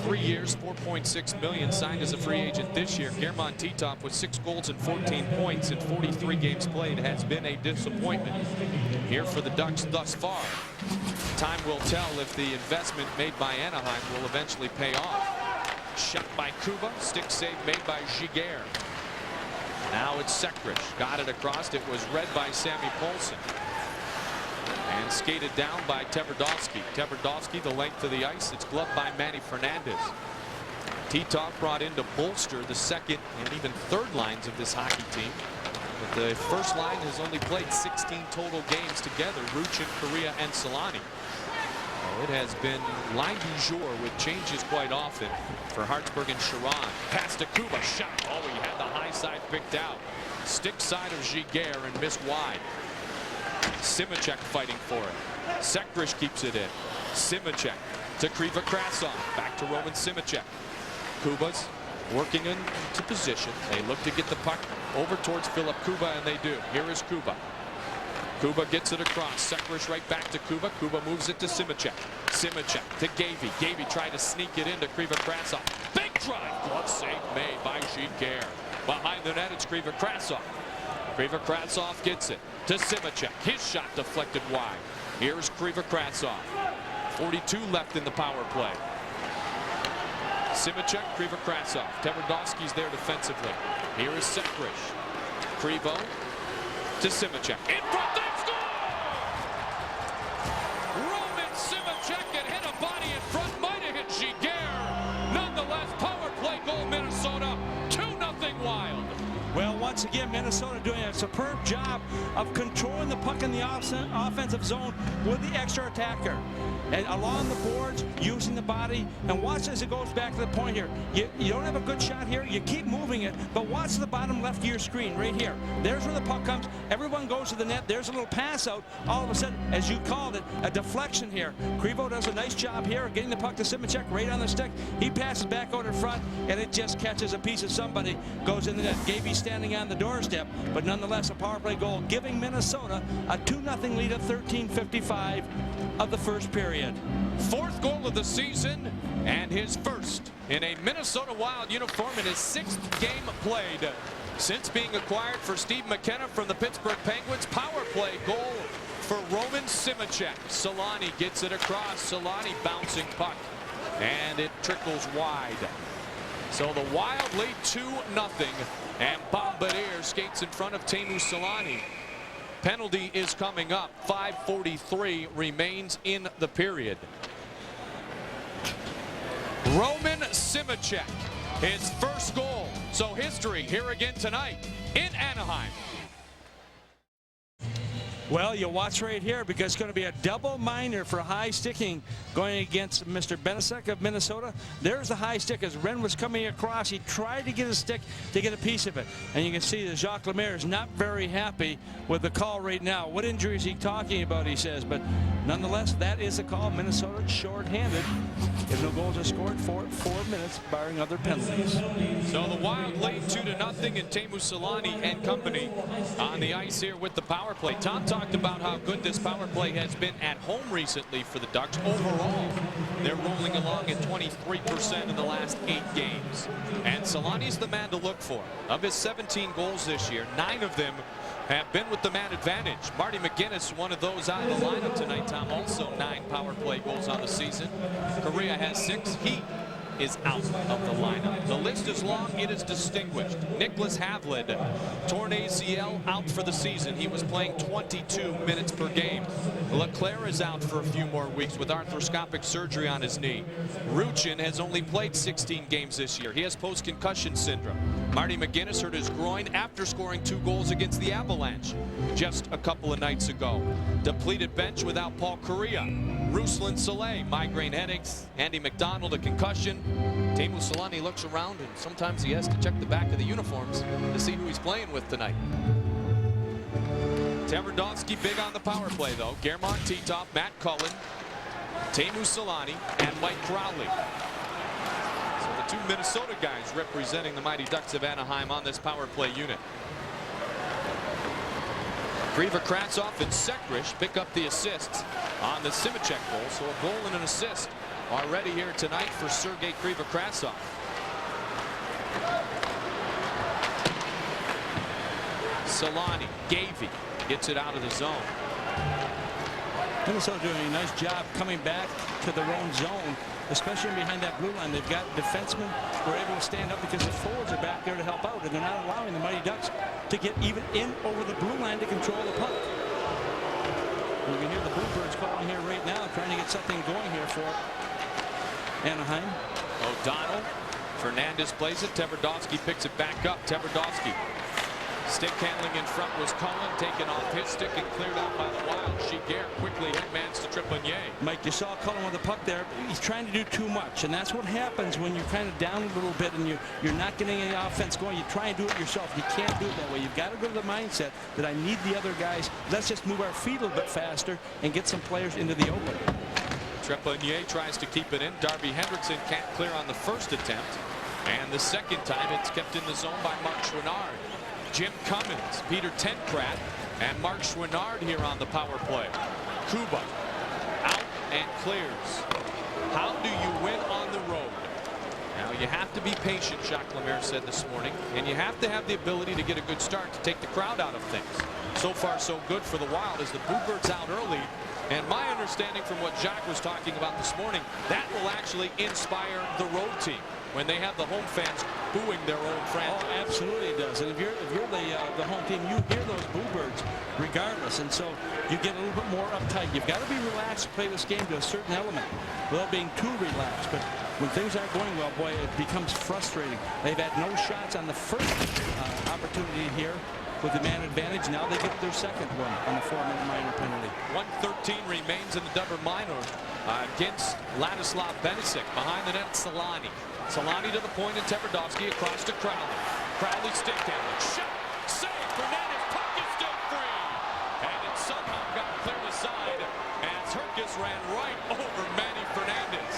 3 years, $4.6 million, signed as a free agent this year. Germán Titoff with 6 goals and 14 points in 43 games played has been a disappointment here for the Ducks thus far. Time will tell if the investment made by Anaheim will eventually pay off. Shot by Kuba, stick save made by Giguère. Now it's Sekrish. Got it across. It was read by Sammy Polson. And skated down by Tverdovsky. Tverdovsky, the length of the ice. It's gloved by Manny Fernandez. Titoff brought in to bolster the second and even third lines of this hockey team. But the first line has only played 16 total games together. Ruchin, Correa, and Solani. It has been line du jour with changes quite often for Hartsburg and Sharon. Pass to Kuba, shot. Oh, he had the high side picked out. Stick side of Giguère and missed wide. Simicek fighting for it. Sekrish keeps it in. Simicek to Kriva Krasov. Back to Roman Simicek. Kuba's working into position. They look to get the puck over towards Philip Kuba, and they do. Here is Kuba. Kuba gets it across. Sekrish right back to Kuba. Kuba moves it to Simicek. Simicek to Gavey. Gavey tried to sneak it into Kriva Krasov. Big drive. Glove save made by Giguère. Behind the net, it's Kriva Krasov. Kriva Krasov gets it to Simicek. His shot deflected wide. Here's Kriva Krasov. 42 left in the power play. Simicek, Kriva Krasov. Tverdovsky's there defensively. Here is Sekrish. Krivo to Simicek. In front, they score! Roman Simicek had hit a body in front, might have hit Giguère. Nonetheless, power play goal, Minnesota. 2-0 Wild. Well, once again, Minnesota doing a superb job of controlling the puck in the offensive zone with the extra attacker. And along the boards, using the body. And watch as it goes back to the point here. You don't have a good shot here. You keep moving it. But watch the bottom left of your screen right here. There's where the puck comes. Everyone goes to the net. There's a little pass out. All of a sudden, as you called it, a deflection here. Krivo does a nice job here getting the puck to Simicek right on the stick. He passes back out in front, and it just catches a piece of somebody. Goes in the net. Gavey standing on the doorstep. But nonetheless, a power play goal, giving Minnesota a 2-0 lead at 13:55 of the first period. Fourth goal of the season and his first in a Minnesota Wild uniform in his 6th game played since being acquired for Steve McKenna from the Pittsburgh Penguins. Power play goal for Roman Simicek. Solani gets it across. Solani bouncing puck, and it trickles wide. So the Wild lead 2-0, and Bombardier skates in front of Teemu Solani. Penalty is coming up. 5:43 remains in the period. Roman Simicek, his first goal. So history here again tonight in Anaheim. Well, you watch right here because it's going to be a double minor for high sticking going against Mr. Benisek of Minnesota. There's the high stick as Ren was coming across. He tried to get his stick to get a piece of it. And you can see that Jacques Lemaire is not very happy with the call right now. What injury is he talking about, he says. But nonetheless, that is the call. Minnesota short-handed. If no goals are scored for 4 minutes, barring other penalties. So the Wild lead 2-0, and Teemu Solani and company on the ice here with the power play. Tom talked about how good this power play has been at home recently for the Ducks. Overall, they're rolling along at 23% in the last 8 games. And Solani's the man to look for. Of his 17 goals this year, 9 of them have been with the man advantage. Marty McGinnis, one of those out of the lineup tonight, Tom. Also 9 power play goals on the season. Correa has 6. He is out of the lineup. The list is long. It is distinguished. Nicholas Havlid, torn ACL, out for the season. He was playing 22 minutes per game. Leclerc is out for a few more weeks with arthroscopic surgery on his knee. Ruchin has only played 16 games this year. He has post-concussion syndrome. Marty McGinnis hurt his groin after scoring 2 goals against the Avalanche just a couple of nights ago. Depleted bench without Paul Correa. Ruslan Saleh, migraine headaches. Andy McDonald, a concussion. Teemu Solani looks around, and sometimes he has to check the back of the uniforms to see who he's playing with tonight. Tverdovsky big on the power play, though. Germán Titoff, Matt Cullen, Teemu Selanne, and Mike Crowley. So the 2 Minnesota guys representing the Mighty Ducks of Anaheim on this power play unit. Krivokrasov and Sekrish pick up the assists on the Simicek goal. So a goal and an assist already here tonight for Sergei Krivokrasov. Selanne, Gavey gets it out of the zone. Minnesota doing a nice job coming back to their own zone, especially behind that blue line. They've got defensemen who are able to stand up because the forwards are back there to help out, and they're not allowing the Mighty Ducks to get even in over the blue line to control the puck. You can hear the Bluebirds calling here right now, trying to get something going here for Anaheim. O'Donnell, Fernandez plays it. Tverdovsky picks it back up. Tverdovsky. Stick handling in front was Cullen, taken off his stick and cleared out by the Wild. Giguère quickly headmans to Trepanier. Mike, you saw Cullen with the puck there. He's trying to do too much, and that's what happens when you're kind of down a little bit and you're not getting any offense going. You try and do it yourself. You can't do it that way. You've got to go to the mindset that I need the other guys. Let's just move our feet a little bit faster and get some players into the open. Trepanier tries to keep it in. Darby Hendrickson can't clear on the first attempt, and the second time it's kept in the zone by Mark Chouinard. Jim Cummins, Peter Tenkrat, and Mark Chouinard here on the power play. Kuba out and clears. How do you win on the road? Now you have to be patient, Jacques Lemaire said this morning, and you have to have the ability to get a good start to take the crowd out of things. So far so good for the Wild as the Bluebirds out early. And my understanding from what Jacques was talking about this morning, that will actually inspire the road team when they have the home fans booing their own franchise. Oh, absolutely it does. And if you're the home team, you hear those Bluebirds regardless, and so you get a little bit more uptight. You've got to be relaxed to play this game to a certain element without being too relaxed. But when things aren't going well, boy, it becomes frustrating. They've had no shots on the first opportunity here with the man advantage. Now they get their second one on the 4-minute minor penalty. 1:13 remains in the double minor against Ladislav Benisic. Behind the net, Selanne. Selanne to the point, and Tverdovsky across to Crowley. Crowley stick handling. Shot! Save! Fernandez! Puck is still free! And it somehow got cleared aside as Herkes ran right over Manny Fernandez.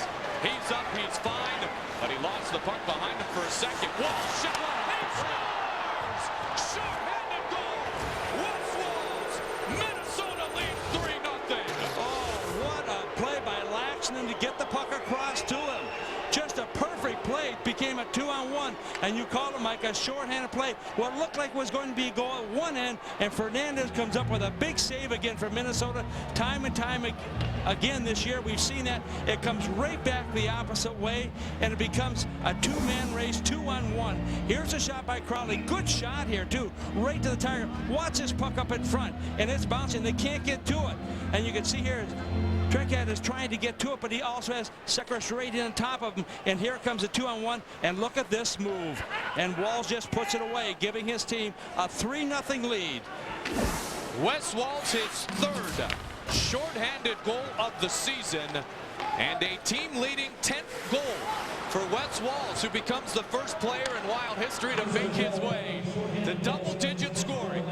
He's up, he's fine, but he lost the puck behind him for a second. Wall shot! He scores! Short-handed goal! West Walls! Minnesota leads 3-0. Oh, what a play by Laxton to get the puck across to him. Just a perfect play. Became a 2-on-1, and you called it, Mike, a shorthanded play. What looked like was going to be a goal at one end, and Fernandez comes up with a big save again for Minnesota. Time and time again this year, we've seen that. It comes right back the opposite way, and it becomes a two-man race, 2-on-1. Here's a shot by Crowley. Good shot here, too. Right to the target. Watch this puck up in front, and it's bouncing. They can't get to it. And you can see here, Trinket is trying to get to it, but he also has Sekrish right in on top of him. And here comes a 2-on-1, and look at this move. And Walls just puts it away, giving his team a 3-0 lead. Wes Walls his third shorthanded goal of the season, and a team-leading 10th goal for Wes Walls, who becomes the first player in Wild history to make his way to double-digit scoring.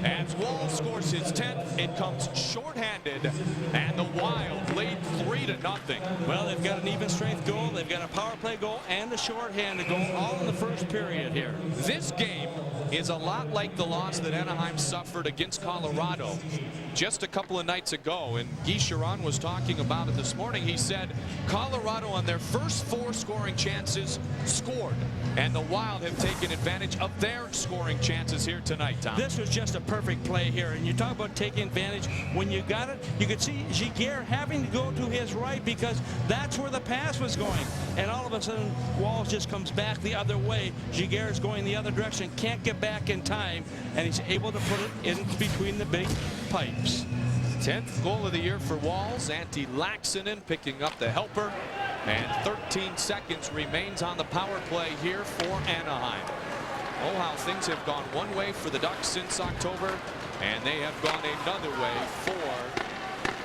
As Walls scores his 10th, it comes shorthanded, and the Wild lead 3-0. Well, they've got an even strength goal, they've got a power play goal, and a shorthanded goal, all in the first period here. This game is a lot like the loss that Anaheim suffered against Colorado just a couple of nights ago, and Guy Chiron was talking about it this morning. He said Colorado on their first 4 scoring chances scored, and the Wild have taken advantage of their scoring chances here tonight, Tom. This was just a perfect play here, and you talk about taking advantage. When you got it, you could see Giguère having to go to his right because that's where the pass was going, and all of a sudden Walls just comes back the other way. Giguère is going the other direction, can't get back in time, and he's able to put it in between the big pipes. 10th goal of the year for Walls. Antti Laaksonen picking up the helper, and 13 seconds remains on the power play here for Anaheim. Oh, how things have gone one way for the Ducks since October, and they have gone another way for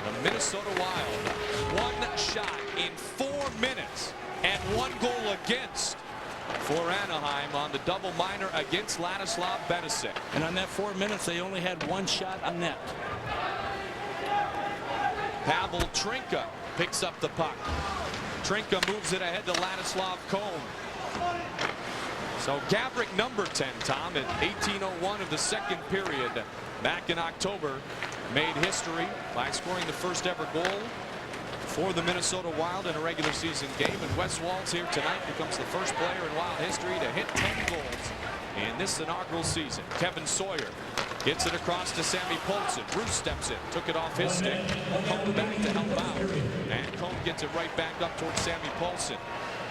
the Minnesota Wild. 1 shot in 4 minutes and 1 goal against for Anaheim on the double minor against Ladislav Benisic. And on that 4 minutes, they only had 1 shot on net. Pavel Trinka picks up the puck. Trinka moves it ahead to Ladislav Cohn. So Gabrick, number 10, Tom, at 18:01 of the second period back in October, made history by scoring the first ever goal for the Minnesota Wild in a regular season game. And Wes Walz here tonight becomes the first player in Wild history to hit 10 goals in this inaugural season. Kevin Sawyer gets it across to Sammy Polson. Bruce steps in, took it off his stick. Cone back to help out. And Cone gets it right back up towards Sammy Polson.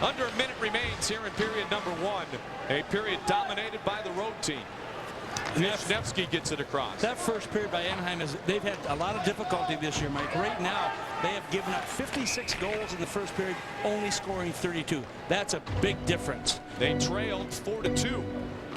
Under a minute remains here in period number 1. A period dominated by the road team. Wisniewski gets it across. That first period by Anaheim, they've had a lot of difficulty this year, Mike. Right now, they have given up 56 goals in the first period, only scoring 32. That's a big difference. They trailed 4-2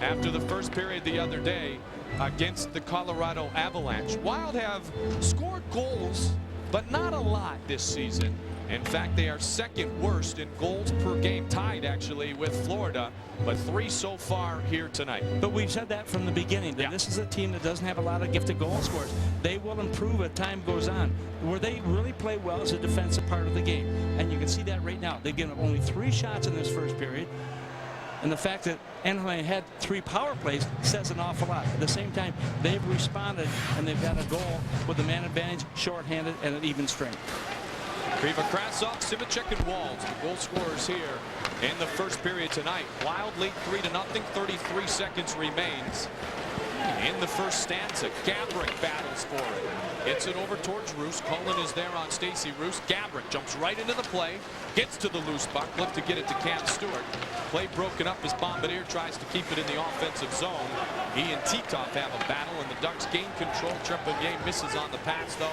after the first period the other day against the Colorado Avalanche. Wild have scored goals, but not a lot this season. In fact, they are second worst in goals per game, tied actually with Florida, but 3 so far here tonight. But we've said that from the beginning, that this is a team that doesn't have a lot of gifted goal scorers. They will improve as time goes on. Where they really play well is the defensive part of the game, and you can see that right now. They've given up only 3 shots in this first period. And the fact that Anaheim had 3 power plays says an awful lot. At the same time, they've responded, and they've got a goal with a man advantage, shorthanded, and an even strength. Kriva, Krasov, Simicek, and Walz, the goal scorers here in the first period tonight. Wild lead 3-0. 33 seconds remains in the first stanza. Gabrick battles for it. Gets it over towards Roos. Cullen is there on Stacey Roos. Gabrick jumps right into the play. Gets to the loose puck. Look to get it to Cam Stewart. Play broken up as Bombardier tries to keep it in the offensive zone. He and Titov have a battle, and the Ducks gain control. Trepanier misses on the pass, though.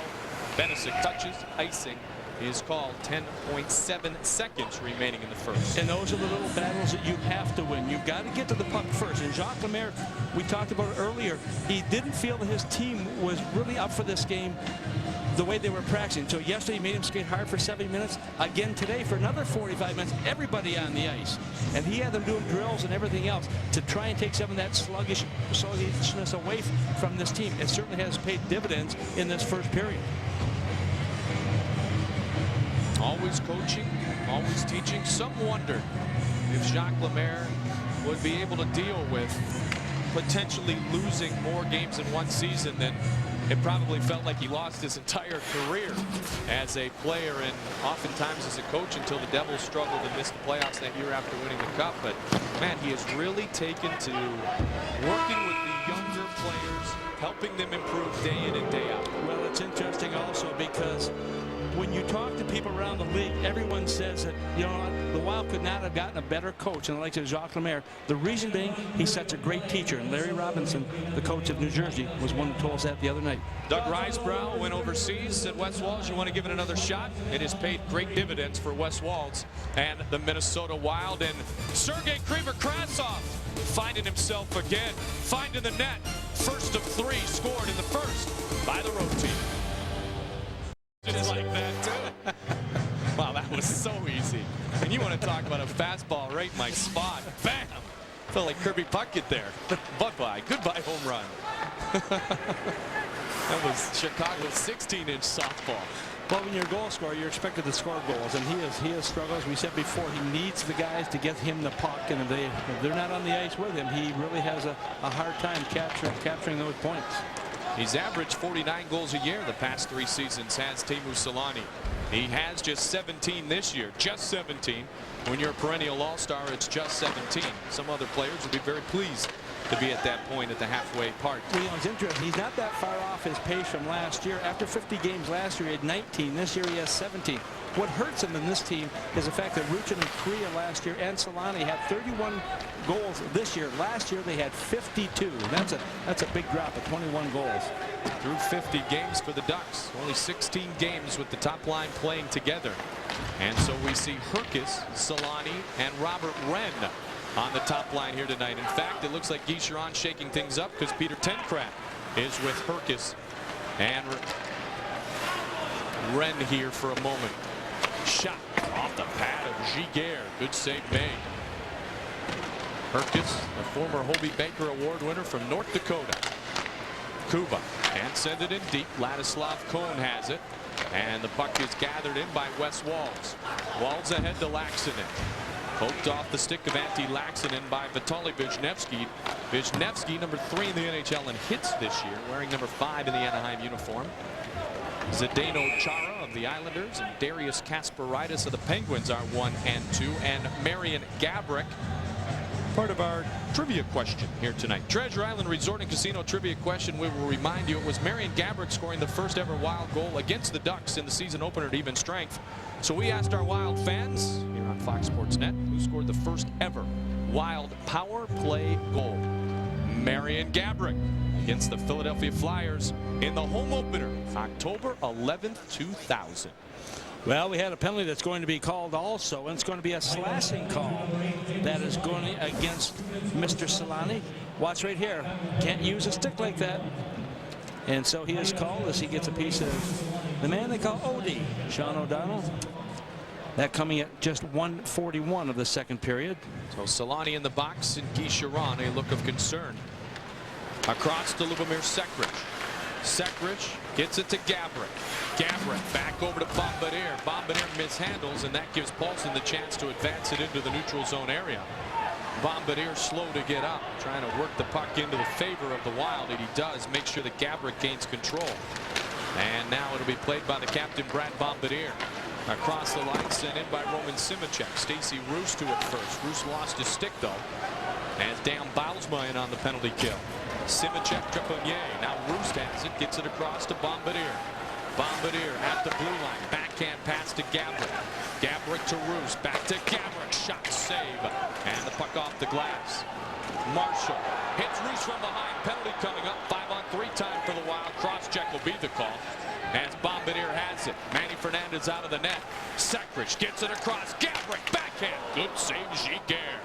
Benisic touches. Icing is called. 10.7 seconds remaining in the first. And those are the little battles that you have to win. You've got to get to the puck first. And Jacques Lemaire, we talked about it earlier, he didn't feel that his team was really up for this game the way they were practicing. So yesterday he made him skate hard for 70 minutes. Again today for another 45 minutes, everybody on the ice. And he had them doing drills and everything else to try and take some of that sluggishness away from this team. It certainly has paid dividends in this first period. Always coaching, always teaching. Some wondered if Jacques Lemaire would be able to deal with potentially losing more games in one season than it probably felt like he lost his entire career as a player and oftentimes as a coach until the Devils struggled and missed the playoffs that year after winning the Cup. But man, he has really taken to working with the younger players, helping them improve day in and day out. Well, it's interesting also because when you talk to people around the league, everyone says that, you know, the Wild could not have gotten a better coach than the likes of Jacques Lemaire. The reason being, he's such a great teacher. And Larry Robinson, the coach of New Jersey, was one who told us that the other night. Doug Risebrough went overseas, said, Wes Walz, you want to give it another shot? It has paid great dividends for Wes Walz and the Minnesota Wild. And Sergei Kriva-Krasov finding himself again, finding the net. First of 3 scored in the first by the road team. Just like that, too. Wow, that was so easy. And you want to talk about a fastball right in my spot. Bam! Felt like Kirby Puckett there. Bye-bye. Goodbye home run. That was Chicago's 16-inch softball. Well, when you're a goal scorer, you're expected to score goals, and he has struggled. As we said before, he needs the guys to get him the puck, and if they're not on the ice with him, he really has a hard time capturing those points. He's averaged 49 goals a year the past 3 seasons, has Teemu Selanne. He has just 17 this year, just 17. When you're a perennial all-star, it's just 17. Some other players would be very pleased to be at that point at the halfway part. Well, you know, it's interesting. He's not that far off his pace from last year. After 50 games last year, he had 19. This year, he has 17. What hurts him in this team is the fact that Ruchin and Korea last year and Selanne had 31 goals this year. Last year, they had 52. That's a big drop of 21 goals. Through 50 games for the Ducks. Only 16 games with the top line playing together. And so we see Herkes, Selanne, and Robert Wren on the top line here tonight. In fact, it looks like Guy Chiron shaking things up because Peter Tenkrat is with Herkes and Wren here for a moment. Shot off the pad of Giguère. Good save made. Herkes, a former Hobie Baker Award winner from North Dakota. Kuba, and send it in deep. Ladislav Cohn has it. And the puck is gathered in by Wes Walz. Walz ahead to Laaksonen. Poked off the stick of Antti Laaksonen by Vitaly Wisniewski. Wisniewski, number 3 in the NHL in hits this year, wearing number 5 in the Anaheim uniform. Zdeno Chara of the Islanders and Darius Kasparaitis of the Penguins are 1 and 2. And Marian Gaborik, part of our trivia question here tonight. Treasure Island Resort and Casino trivia question. We will remind you it was Marian Gaborik scoring the first ever Wild goal against the Ducks in the season opener at even strength. So we asked our Wild fans here on Fox Sports Net who scored the first ever Wild power play goal. Marian Gaborik against the Philadelphia Flyers in the home opener, October 11th, 2000. Well, we had a penalty that's going to be called also, and it's going to be a slashing call that is going against Mr. Solani. Watch right here. Can't use a stick like that. And so he is called as he gets a piece of the man they call Odie, Sean O'Donnell. That coming at just 1:41 of the second period. So Solani in the box and Guy Charon, a look of concern. Across to Lubomir Sekrich. Sekrich gets it to Gaborik. Gaborik back over to Bombardier. Bombardier mishandles, and that gives Paulson the chance to advance it into the neutral zone area. Bombardier slow to get up, trying to work the puck into the favor of the Wild, and he does. Make sure that Gaborik gains control. And now it'll be played by the captain, Brad Bombardier. Across the line, sent in by Roman Simicek. Stacy Roos to it first. Roos lost his stick, though, as Dan Bausmeyen on the penalty kill. Simicek, Trepanier. Now Roos has it, gets it across to Bombardier. Bombardier at the blue line. Backhand pass to Gaborik. Gaborik to Roos. Back to Gaborik. Shot save. And the puck off the glass. Marshall hits Roos from behind. Penalty coming up. 5-on-3 time for the Wild. Cross check will be the call. As Bombardier has it. Manny Fernandez out of the net. Sekrich gets it across. Gaborik backhand. Good save, Giguère.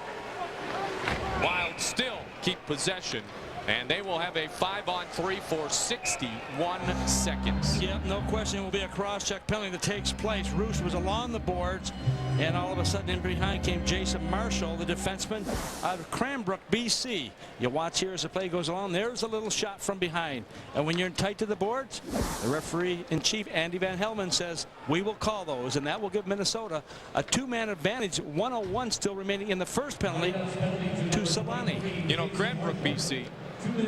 Wild still keep possession. And they will have a 5-on-3 for 61 seconds. Yep, no question. It will be a cross-check penalty that takes place. Roos was along the boards, and all of a sudden in behind came Jason Marshall, the defenseman out of Cranbrook, BC. You watch here as the play goes along. There's a little shot from behind. And when you're tight to the boards, the referee-in-chief, Andy Van Helman, says, we will call those, and that will give Minnesota a 2-man advantage. 101 still remaining in the first penalty to Solani. You know, Cranbrook, BC,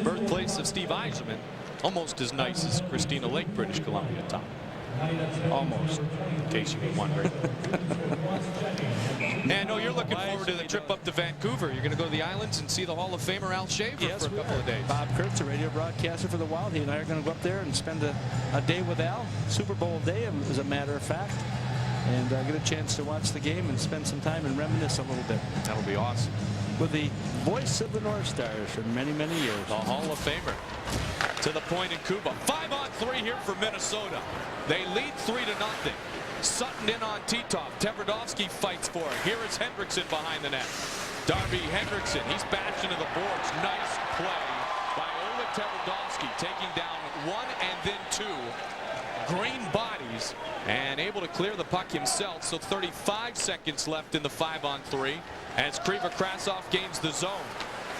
birthplace of Steve Yzerman, almost as nice as Christina Lake, British Columbia, Tom. Almost, in case you were wondering. And no, you're looking forward to the trip up to Vancouver. You're going to go to the islands and see the Hall of Famer Al Shaver for a couple of days. Bob Kurtz, a radio broadcaster for the Wild. He and I are going to go up there and spend a day with Al. Super Bowl day, as a matter of fact. And get a chance to watch the game and spend some time and reminisce a little bit. That'll be awesome. With the voice of the North Stars for many, many years. The Hall of Famer. To the point in Cuba. 5-on-3 here for Minnesota. They lead 3-0. Sutton in on Titov. Tverdovsky fights for it. Here is Hendrickson behind the net. Darby Hendrickson. He's bashed into the boards. Nice play by Oleg Tverdovsky, taking down 1 and then 2 green bodies and able to clear the puck himself. So 35 seconds left in the 5-on-3 as Kriva Krasov gains the zone.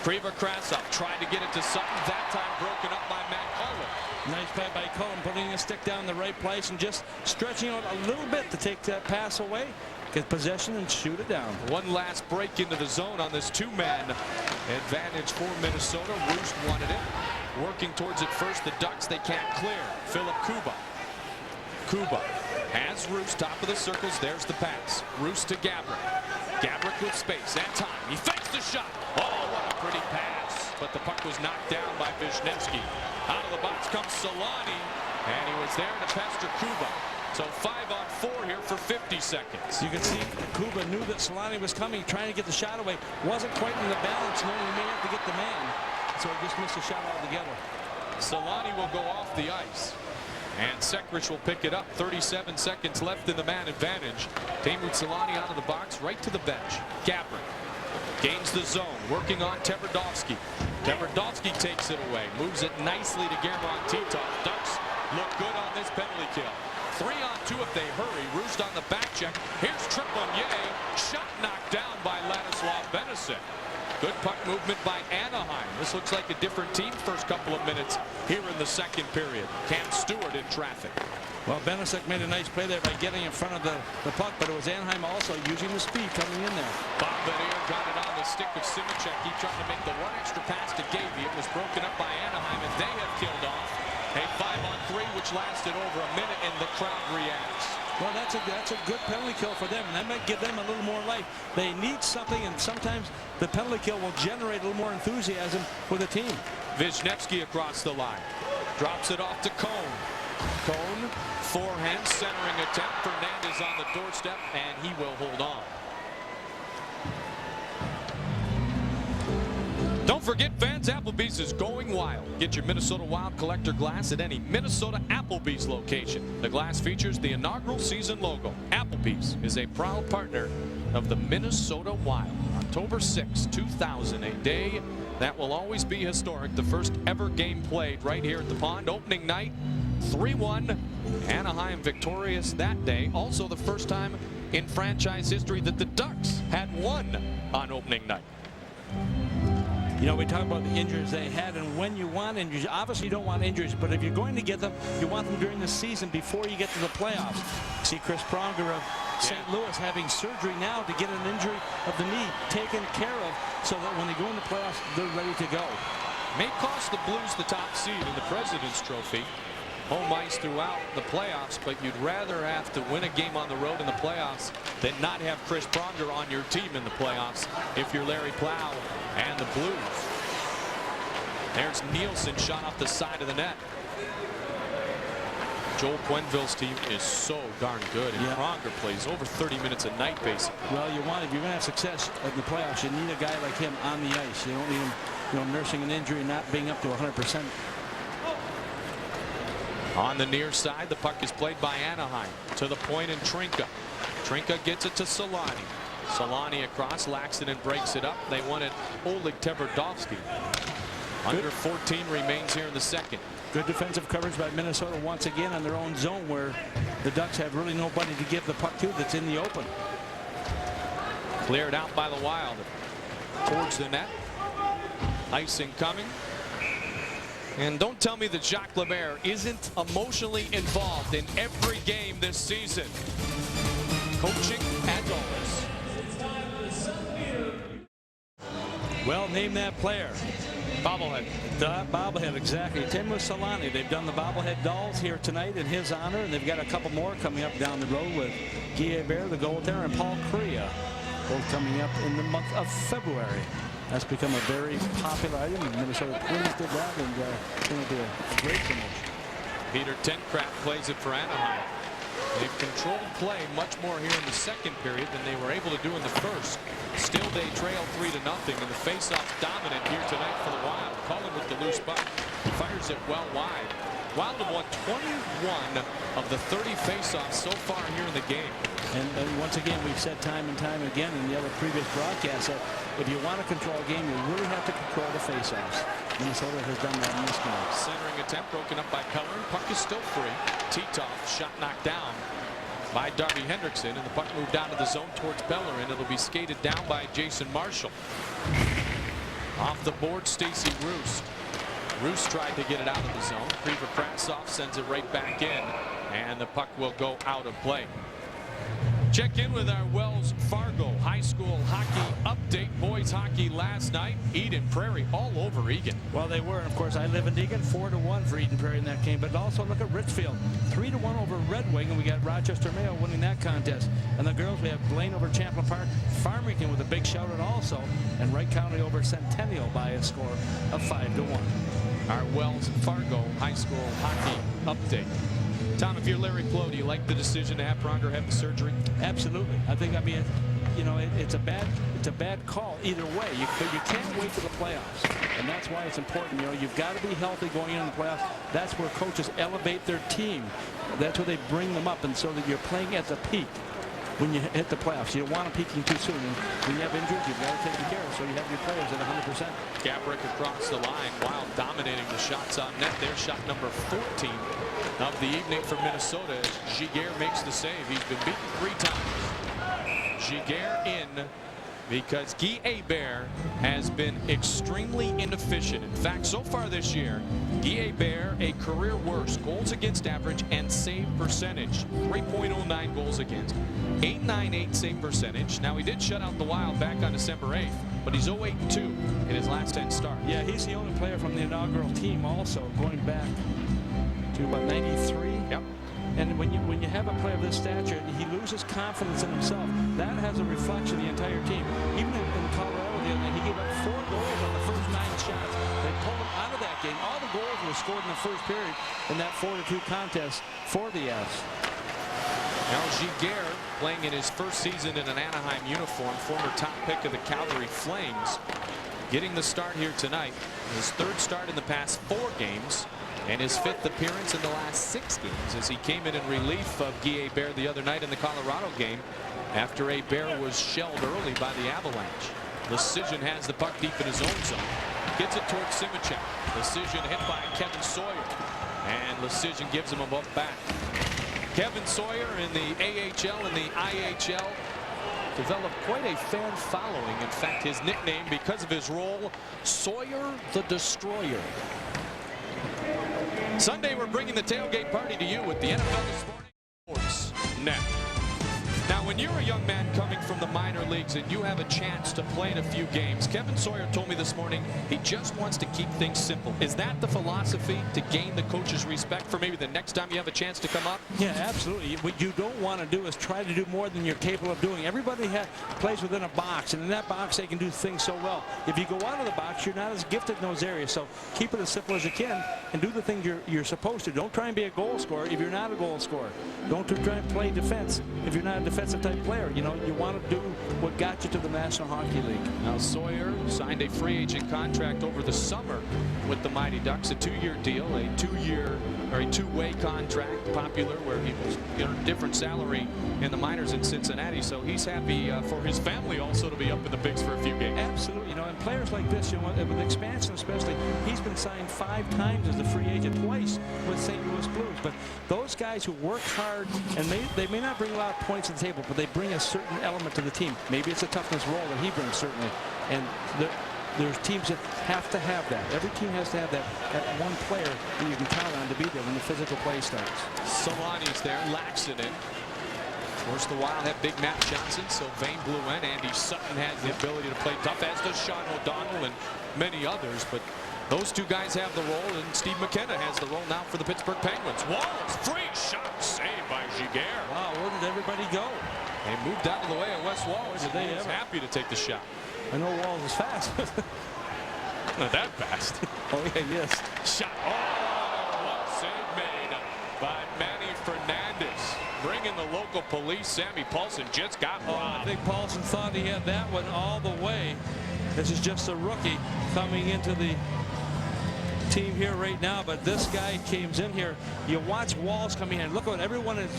Kriva Krasov tried to get it to Sutton. That time broken up by Matt Cullen. Nice play by Cullen, putting a stick down in the right place and just stretching out a little bit to take that pass away, get possession and shoot it down. One last break into the zone on this 2-man advantage for Minnesota. Roos wanted it. Working towards it first. The Ducks, they can't clear. Philip Kuba. Kuba has Roos, top of the circles. There's the pass. Roos to Gaborik. Gaborik with space and time. He fakes the shot. Oh, what a pretty pass. But the puck was knocked down by Wisniewski. Out of the box comes Solani, and he was there to pester Kuba. So 5-on-4 here for 50 seconds. You can see Kuba knew that Solani was coming, trying to get the shot away. Wasn't quite in the balance, knowing he may have to get the man. So he just missed the shot altogether. Solani will go off the ice. And Sekrich will pick it up. 37 seconds left in the man advantage. Teemu Solani out of the box, right to the bench. Gaborik gains the zone, working on Tverdovsky. Tverdovsky takes it away, moves it nicely to Germán Titov. Ducks look good on this penalty kill. 3-on-2 if they hurry. Roost on the back check. Here's Trepanier. Shot knocked down by Ladislav Benison. Good puck movement by Anaheim. This looks like a different team first couple of minutes here in the second period. Cam Stewart in traffic. Well, Benesic made a nice play there by getting in front of the puck, but it was Anaheim also using the speed coming in there. Bombardier got it on the stick of Simicek. He tried to make the one extra pass to Gavey. It was broken up by Anaheim, and they have killed off a 5-on-3, which lasted over a minute, and the crowd reacts. Well, that's a good penalty kill for them, and that might give them a little more life. They need something, and sometimes the penalty kill will generate a little more enthusiasm for the team. Wisniewski across the line. Drops it off to Cone. Cone, forehand, centering attempt. Fernandez on the doorstep, and he will hold on. Don't forget, Vans Applebee's is going wild. Get your Minnesota Wild collector glass at any Minnesota Applebee's location. The glass features the inaugural season logo. Applebee's is a proud partner of the Minnesota Wild. October 6, 2000, a day that will always be historic. The first ever game played right here at the Pond. Opening night, 3-1. Anaheim victorious that day. Also the first time in franchise history that the Ducks had won on opening night. You know, we talk about the injuries they had, and when you want injuries, obviously you don't want injuries, but if you're going to get them, you want them during the season before you get to the playoffs. See Chris Pronger of St. Louis having surgery now to get an injury of the knee taken care of so that when they go in the playoffs, they're ready to go. May cost the Blues the top seed in the President's Trophy. Home ice throughout the playoffs, but you'd rather have to win a game on the road in the playoffs than not have Chris Pronger on your team in the playoffs if you're Larry Plow and the Blues. There's Nielsen shot off the side of the net. Joel Quenneville's team is so darn good, and Pronger plays over 30 minutes a night, basically. Well, if you're going to have success in the playoffs, you need a guy like him on the ice. You don't need him, nursing an injury and not being up to 100%. On the near side, the puck is played by Anaheim to the point, and Trinka. Trinka gets it to Solani. Solani across, Laxton breaks it up. They won it. Oleg Tverdovsky. Under 14 remains here in the second. Good defensive coverage by Minnesota once again on their own zone, where the Ducks have really nobody to give the puck to that's in the open. Cleared out by the Wild towards the net. Icing coming. And don't tell me that Jacques Lemaire isn't emotionally involved in every game this season. Coaching as always. Well, name that player. Bobblehead. Bobblehead, exactly. Teemu Selanne. They've done the bobblehead dolls here tonight in his honor, and they've got a couple more coming up down the road with Guy Hebert, the goaltender, and Paul Kariya, both coming up in the month of February. That's become a very popular item. Minnesota Twins did that, and it's going to be a great promotion. Peter Tenkraft plays it for Anaheim. They've controlled play much more here in the second period than they were able to do in the first. Still, they trail 3-0, and the faceoff dominant here tonight for the Wild. Cullen with the loose puck. Fires it well wide. Wild have won 21 of the 30 faceoffs so far here in the game. And once again, we've said time and time again in the other previous broadcasts that if you want to control a game, you really have to control the faceoffs. Minnesota has done that in this game. Centering attempt broken up by Pellerin. Puck is still free. Titov shot knocked down by Darby Hendrickson, and the puck moved out of the zone towards Pellerin. It'll be skated down by Jason Marshall. Off the board, Stacey Roost. Roost tried to get it out of the zone. Kriver Krasov sends it right back in, and the puck will go out of play. Check in with our Wells Fargo High School hockey update. Boys hockey last night. Eden Prairie all over Egan. Well, they were. Of course, I live in Egan. 4-1 for Eden Prairie in that game. But also look at Richfield. 3-1 over Red Wing, and we got Rochester Mayo winning that contest. And the girls, we have Blaine over Champlain Park. Farmington with a big shout out also. And Wright County over Centennial by a score of 5-1. Our Wells Fargo High School hockey update. Tom, if you're Larry Plow, do you like the decision to have Pronger have the surgery? Absolutely. I think, it's a bad call either way. But you can't wait for the playoffs, and that's why it's important. You've got to be healthy going into the playoffs. That's where coaches elevate their team. That's where they bring them up, and so that you're playing at the peak when you hit the playoffs. You don't want them peaking too soon. And when you have injuries, you've got to take care of, so you have your players at 100%. Gabrick across the line. Wild dominating the shots on net. Their shot number 14 of the evening for Minnesota. Giguère makes the save. He's been beaten 3 times. Giguère in because Guy Hebert has been extremely inefficient. In fact, so far this year, Guy Hebert, a career worst goals against average and save percentage, 3.09 goals against, 8.98 save percentage. Now, he did shut out the Wild back on December 8th, but he's 0-8-2 in his last 10 starts. Yeah, he's the only player from the inaugural team also, going back to about 93. Yep. And when you have a player of this stature, he loses confidence in himself. That has a reflection of the entire team. Even in Colorado the other night, he gave up 4 goals on the first 9 shots. They pulled him out of that game. All the goals were scored in the first period in that 4-2 contest for the Avs. Now Giguère, playing in his first season in an Anaheim uniform, former top pick of the Calgary Flames, getting the start here tonight. His 3rd start in the past 4 games. And his 5th appearance in the last 6 games, as he came in relief of Guy Hebert the other night in the Colorado game after Hebert was shelled early by the Avalanche. Leschyshyn has the puck deep in his own zone. Gets it towards Simicek. Leschyshyn hit by Kevin Sawyer. And Leschyshyn gives him a bump back. Kevin Sawyer in the AHL and the IHL developed quite a fan following. In fact, his nickname, because of his role, Sawyer the Destroyer. Sunday, we're bringing the tailgate party to you with the NFL This Morning Sports Net. Now, when you're a young man coming from the minor leagues and you have a chance to play in a few games, Kevin Sawyer told me this morning he just wants to keep things simple. Is that the philosophy, to gain the coach's respect for maybe the next time you have a chance to come up? Yeah, absolutely. What you don't want to do is try to do more than you're capable of doing. Everybody plays within a box, and in that box they can do things so well. If you go out of the box, you're not as gifted in those areas. So keep it as simple as you can and do the things you're supposed to. Don't try and be a goal scorer if you're not a goal scorer. Don't try and play defense if you're not a defensive type player. You know, you want to do what got you to the National Hockey League. Now Sawyer signed a free agent contract over the summer with the Mighty Ducks, a 2-year deal, a 2-year or a 2-way contract, popular, where he was a different salary in the minors in Cincinnati. So he's happy for his family also to be up in the bigs for a few games. Absolutely. You know, and players like this, you know, with expansion especially, he's been signed 5 times as a free agent, twice with St. Louis Blues. But those guys who work hard, and they may not bring a lot of points to the table, but they bring a certain element to the team. Maybe it's a toughness role that he brings, certainly. And there's teams that have to have that. Every team has to have that one player that you can count on to be there when the physical play starts. Solani's there, Laxinen. Of course, the Wild have big Matt Johnson, Sylvain Blouin, Andy Sutton has the ability to play tough, as does Sean O'Donnell and many others. But those 2 guys have the role, and Steve McKenna has the role now for the Pittsburgh Penguins. Walls, free shot, saved by Giguère. Wow, where did everybody go? They moved out of the way of Wes Walls, and he was happy to take the shot. I know Walls is fast. Not that fast. Oh, yeah, yes. Shot. Oh, what save made by Manny Fernandez. Bringing the local police. Sammy Paulson just got robbed. I think Paulson thought he had that one all the way. This is just a rookie coming into the team here right now, but this guy comes in here. You watch Walls coming in. Look what everyone is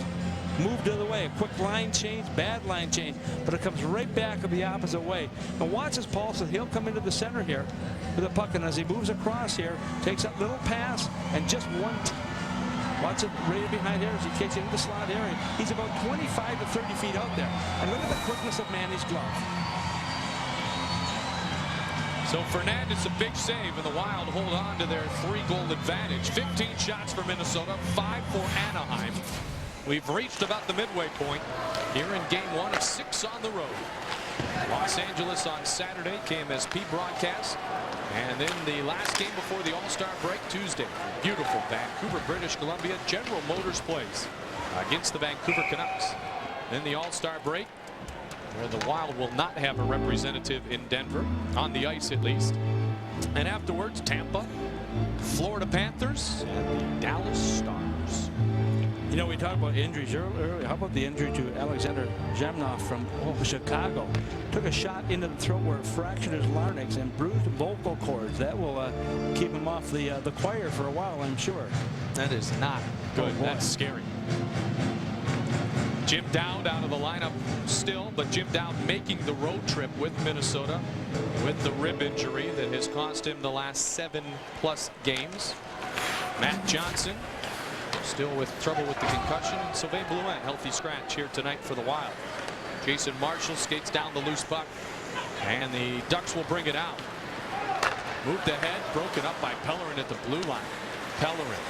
moved the other way. A quick line change, bad line change, but it comes right back of the opposite way. And watch this Paulson. He'll come into the center here with the puck, and as he moves across here, takes that little pass and just one. Watch it right behind here as he kicks into the slot area. He's about 25 to 30 feet out there. And look at the quickness of Manny's glove. So Fernandez, a big save, and the Wild hold on to their 3-goal advantage. 15 shots for Minnesota, 5 for Anaheim. We've reached about the midway point here in game 1 of 6 on the road. Los Angeles on Saturday, KMSP broadcast. And then the last game before the All-Star break Tuesday. Beautiful Vancouver, British Columbia. General Motors plays against the Vancouver Canucks. Then the All-Star break, where the Wild will not have a representative in Denver, on the ice at least. And afterwards, Tampa, Florida Panthers, and the Dallas Stars. You know, we talked about injuries earlier. How about the injury to Alexander Zhamnov from Chicago? Took a shot into the throat where it fractured his larynx and bruised vocal cords. That will keep him off the choir for a while, I'm sure. That is not good. Oh, that's scary. Jim Dowd out of the lineup still, but Jim Dowd making the road trip with Minnesota with the rib injury that has cost him the last 7+ games. Matt Johnson still with trouble with the concussion. Sylvain Blouin, healthy scratch here tonight for the Wild. Jason Marshall skates down the loose puck. And the Ducks will bring it out. Moved ahead, broken up by Pellerin at the blue line. Pellerin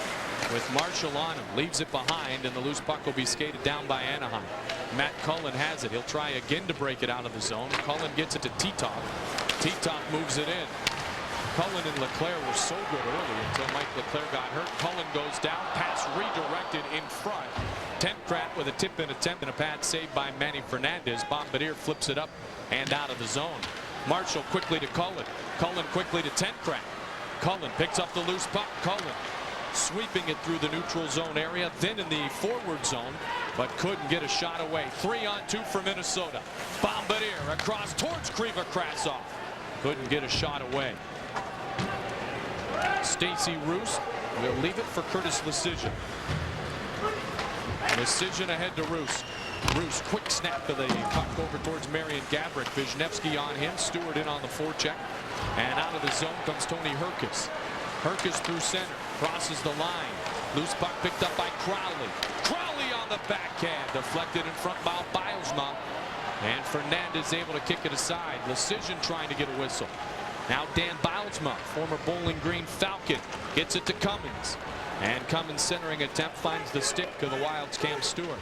with Marshall on him, leaves it behind, and the loose puck will be skated down by Anaheim. Matt Cullen has it. He'll try again to break it out of the zone. Cullen gets it to Titov. Titov moves it in. Cullen and Leclerc were so good early until Mike Leclerc got hurt. Cullen goes down, pass redirected in front. Tenkrat with a tip-in attempt and a pad saved by Manny Fernandez. Bombardier flips it up and out of the zone. Marshall quickly to Cullen. Cullen quickly to Tenkrat. Cullen picks up the loose puck. Cullen sweeping it through the neutral zone area, then in the forward zone, but couldn't get a shot away. 3-on-2 for Minnesota. Bombardier across towards Krivokrasov. Couldn't get a shot away. Stacey Roos will leave it for Curtis Lecision. Lecision ahead to Roos. Roos, quick snap of the puck over towards Marian Gaborik. Wisniewski on him. Stewart in on the forecheck. And out of the zone comes Tony Herkus. Herkus through center. Crosses the line. Loose puck picked up by Crowley. Crowley on the backhand. Deflected in front by Bilesma. And Fernandez able to kick it aside. Lecision trying to get a whistle. Now Dan Bilesma, former Bowling Green Falcon, gets it to Cummins. And Cummins centering attempt finds the stick of the Wild's Cam Stewart.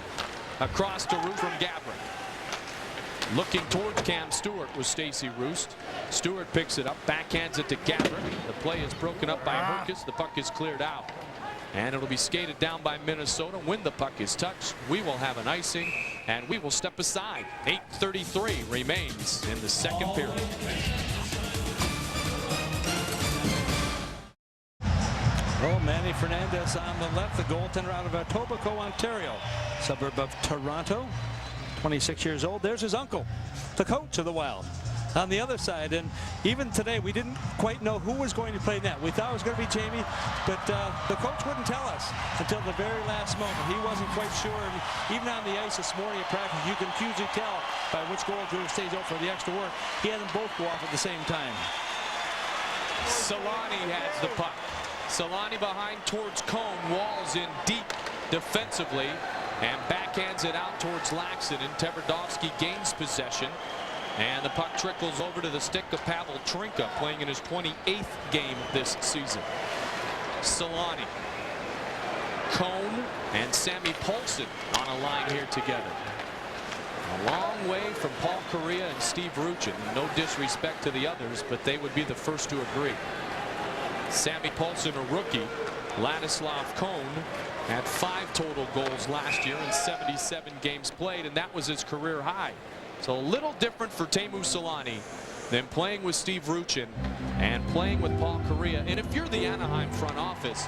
Across to Roos from Gaborik. Looking towards Cam Stewart was Stacey Roost. Stewart picks it up, backhands it to Gaborik. The play is broken up by Herkus. The puck is cleared out. And it'll be skated down by Minnesota. When the puck is touched, we will have an icing, and we will step aside. 8:33 remains in the second period. Oh, Manny Fernandez on the left, the goaltender out of Etobicoke, Ontario, suburb of Toronto, 26 years old. There's his uncle, the coach of the Wild, on the other side. And even today, we didn't quite know who was going to play net. We thought it was going to be Jamie, but the coach wouldn't tell us until the very last moment. He wasn't quite sure. And even on the ice this morning at practice, you can usually tell by which goaltender stays out for the extra work. He had them both go off at the same time. Solani has the puck. Solani behind towards Cone, walls in deep defensively and backhands it out towards Laxton, and Tverdovsky gains possession, and the puck trickles over to the stick of Pavel Trinka, playing in his 28th game this season. Solani, Cone, and Sammy Paulson on a line here together. A long way from Paul Kariya and Steve Ruchin. No disrespect to the others, but they would be the first to agree. Sammy Paulson, a rookie. Ladislav Cone had 5 total goals last year in 77 games played, and that was his career high. So a little different for Teemu Solani than playing with Steve Ruchin and playing with Paul Kariya. And if you're the Anaheim front office,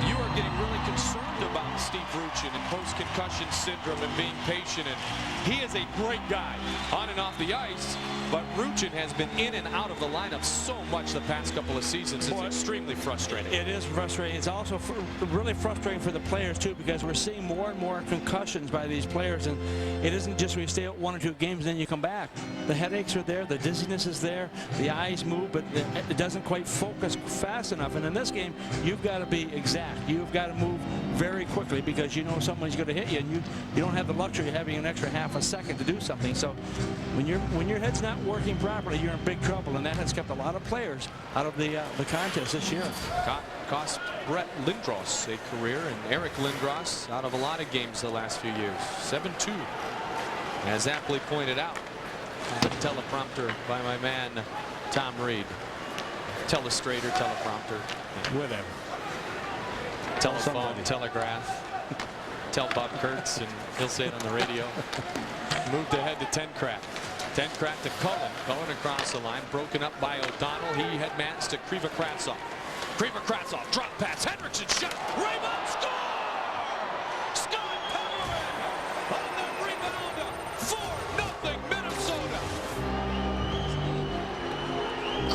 you are getting really concerned about Steve Ruchin and post-concussion syndrome and being patient. And he is a great guy on and off the ice, but Ruchin has been in and out of the lineup so much the past couple of seasons. It's extremely frustrating. It is frustrating. It's also really frustrating for the players too, because we're seeing more and more concussions by these players, and it isn't just when you stay out 1 or 2 games and then you come back. The headaches are there, the dizziness is there, the eyes move, but it doesn't quite focus fast enough. And in this game, you've got to be exact. You've got to move very quickly, because you know someone's going to hit you, and you don't have the luxury of having an extra half a second to do something. So when your head's not working properly, you're in big trouble, and that has kept a lot of players out of the contest this year. Cost Brett Lindros a career, and Eric Lindros out of a lot of games the last few years. 7-2, as aptly pointed out on the teleprompter by my man Tom Reed. Telestrator, teleprompter, whatever. Telephone, telegraph. Tell Bob Kurtz, and he'll say it on the radio. Moved ahead to Tenkrat. Tenkrat to Cullen. Cullen across the line, broken up by O'Donnell. He headmans to Krivokrasov. Krivokrasov, drop pass, Hendrickson shot, rebound, score! Scott Pellerin on the rebound, 4-0 Minnesota.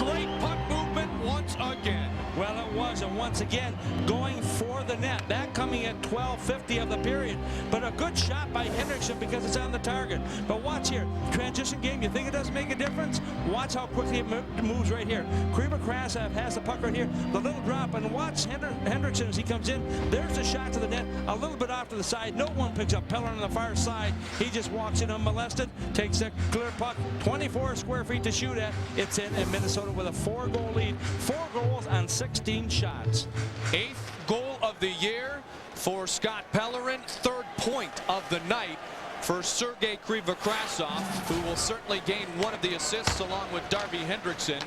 Great puck movement once again. Well, it was, and once again, going for the net. That coming at 12:50 of the period. But a good shot by Hendrickson because it's on the target. But watch here, transition game, you think it doesn't make a difference? Watch how quickly it moves right here. Krivokrasov has the puck right here, the little drop, and watch Hendrickson as he comes in. There's the shot to the net, a little bit off to the side. No one picks up Pellerin on the far side. He just walks in unmolested. takes a clear puck, 24 square feet to shoot at. It's in, and Minnesota with a 4-goal lead. 4 goals on 16 shots. 8th goal of the year for Scott Pellerin. 3rd point of the night for Sergei Krivokrasov, who will certainly gain one of the assists along with Darby Hendrickson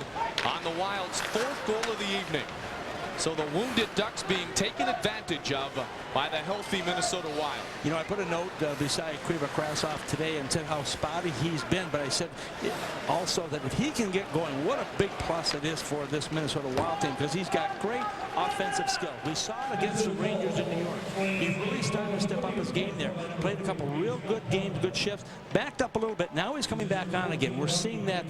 on the Wild's 4th goal of the evening. So the wounded Ducks being taken advantage of by the healthy Minnesota Wild. You know, I put a note beside Krivokrasov today and said how spotty he's been, but I said also that if he can get going, what a big plus it is for this Minnesota Wild team, because he's got great offensive skill. We saw it against the Rangers in New York. He's really starting to step up his game there. Played a couple real good games, good shifts, backed up a little bit. Now he's coming back on again. We're seeing that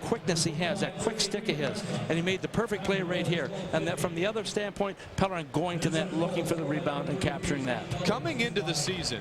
quickness he has, that quick stick of his, and he made the perfect play right here. And that from the other standpoint, Pellerin going to net, looking for the rebound and capturing that. Coming into the season,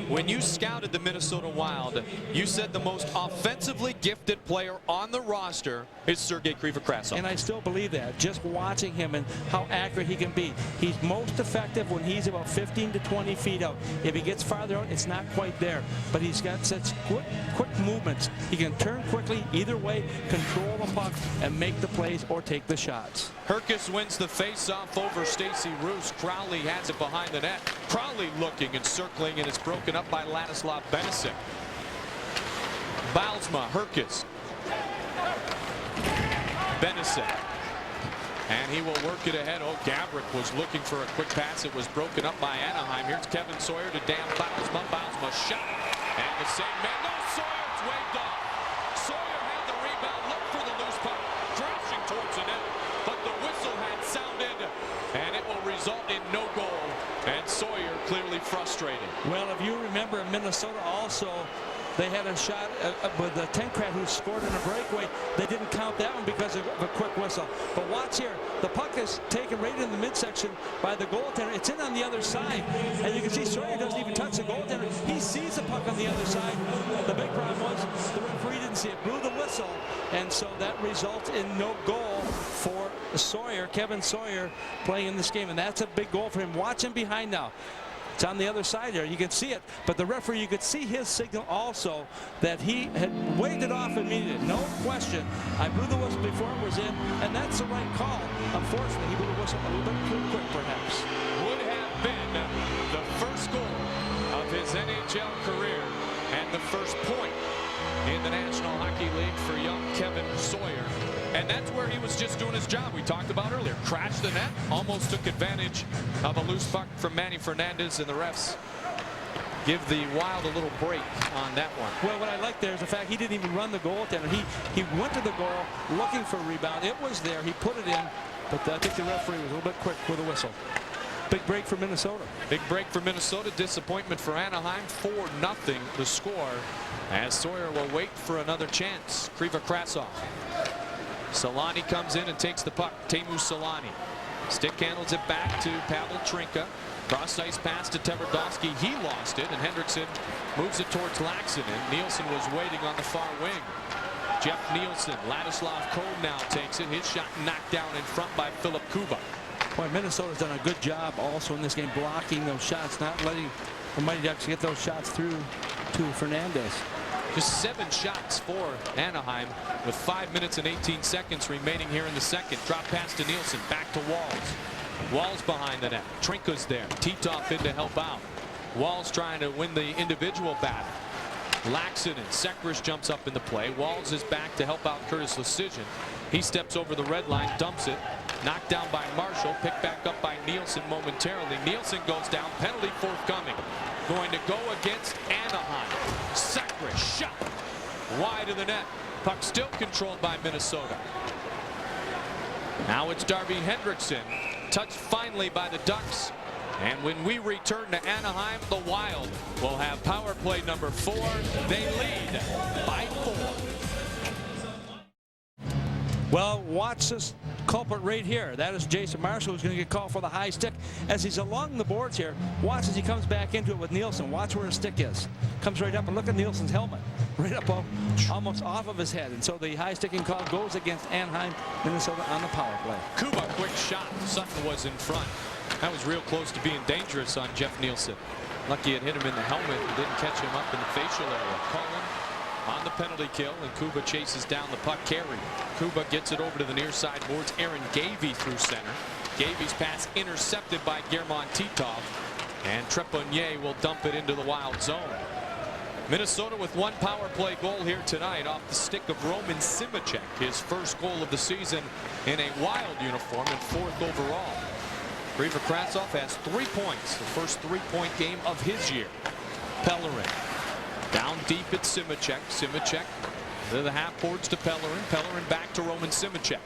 when you scouted the Minnesota Wild, you said the most offensively gifted player on the roster is Sergei Krivokrasov. And I still believe that, just watching him and how accurate he can be. He's most effective when he's about 15 to 20 feet out. If he gets farther out, it's not quite there. But he's got such quick movements. He can turn quickly either way, control the puck, and make the plays or take the shots. Herkus wins the face-off over Stacey Roos. Crowley has it behind the net. Crowley looking and circling, and it's broken up by Ladislav Benisic. Baalsma, Herkus. Benisic. And he will work it ahead. Oh, Gabrick was looking for a quick pass. It was broken up by Anaheim. Here's Kevin Sawyer to Dan Baalsma. Baalsma shot. And the same man. No, Sawyer's waved off. Sawyer had the rebound. Looked for the loose puck. Crashing towards the net. But the whistle had sounded. And it will result in no goal. And Sawyer clearly frustrated. Well, if you remember in Minnesota also, they had a shot with the Tenkrat who scored in a breakaway. They didn't count that one because of a quick whistle. But watch here. The puck is taken right in the midsection by the goaltender. It's in on the other side. And you can see Sawyer doesn't even touch the goaltender. He sees the puck on the other side. The big problem was the referee didn't see it. Blew the whistle. And so that results in no goal for Sawyer. Kevin Sawyer playing in this game. And that's a big goal for him. Watch him behind now. It's on the other side there. You can see it. But the referee, you could see his signal also that he had waved it off immediately. No question. I blew the whistle before it was in, and that's the right call. Unfortunately, he blew the whistle a little bit too quick, perhaps. Would have been the first goal of his NHL career and the first point in the National Hockey League for young Kevin Sawyer. And that's where he was just doing his job we talked about earlier. Crashed the net, almost took advantage of a loose puck from Manny Fernandez, and the refs give the Wild a little break on that one. Well, what I like there is the fact he didn't even run the goaltender. He went to the goal looking for a rebound. It was there. He put it in, but I think the referee was a little bit quick with a whistle. Big break for Minnesota. Big break for Minnesota. Disappointment for Anaheim. 4-0 the score as Sawyer will wait for another chance. Krivokrasov. Solani comes in and takes the puck. Teemu Solani. Stick handles it back to Pavel Trinka. Cross ice pass to Tverdovsky. He lost it, and Hendrickson moves it towards Laxinen. Nielsen was waiting on the far wing. Jeff Nielsen. Ladislav Kol now takes it. His shot knocked down in front by Philip Kuba. Boy, Minnesota's done a good job also in this game blocking those shots, not letting the Mighty Ducks get those shots through to Fernandez. Just 7 shots for Anaheim with 5 minutes and 18 seconds remaining here in the second. Drop pass to Nielsen. Back to Walls. Walls behind the net. Trinka's there. Titov in to help out. Walls trying to win the individual battle. Laxinen. Sekrish jumps up in the play. Walls is back to help out Curtis Lecision. He steps over the red line, dumps it. Knocked down by Marshall. Picked back up by Nielsen momentarily. Nielsen goes down. Penalty forthcoming. Going to go against Anaheim. Sekrish shot wide of the net. Puck still controlled by Minnesota. Now it's Darby Hendrickson. Touched finally by the Ducks. And when we return to Anaheim, the Wild will have power play number 4. They lead by 4. Well, watch this culprit right here. That is Jason Marshall, who's going to get called for the high stick. As he's along the boards here, watch as he comes back into it with Nielsen. Watch where his stick is. Comes right up, and look at Nielsen's helmet. Right up almost off of his head. And so the high sticking call goes against Anaheim, Minnesota on the power play. Kuba, quick shot. Sutton was in front. That was real close to being dangerous on Jeff Nielsen. Lucky it hit him in the helmet and didn't catch him up in the facial area. Cullen on the penalty kill, and Kuba chases down the puck carry. Kuba gets it over to the near side boards. Aaron Gavey through center. Gavey's pass intercepted by Germán Titov, and Trepanier will dump it into the Wild zone. Minnesota with one power play goal here tonight off the stick of Roman Simicek, his first goal of the season in a Wild uniform and 4th overall. Kriver Krasov has 3 points, the first 3-point game of his year. Pellerin down deep at Simicek. Simicek to the half boards to Pellerin. Pellerin back to Roman Simicek.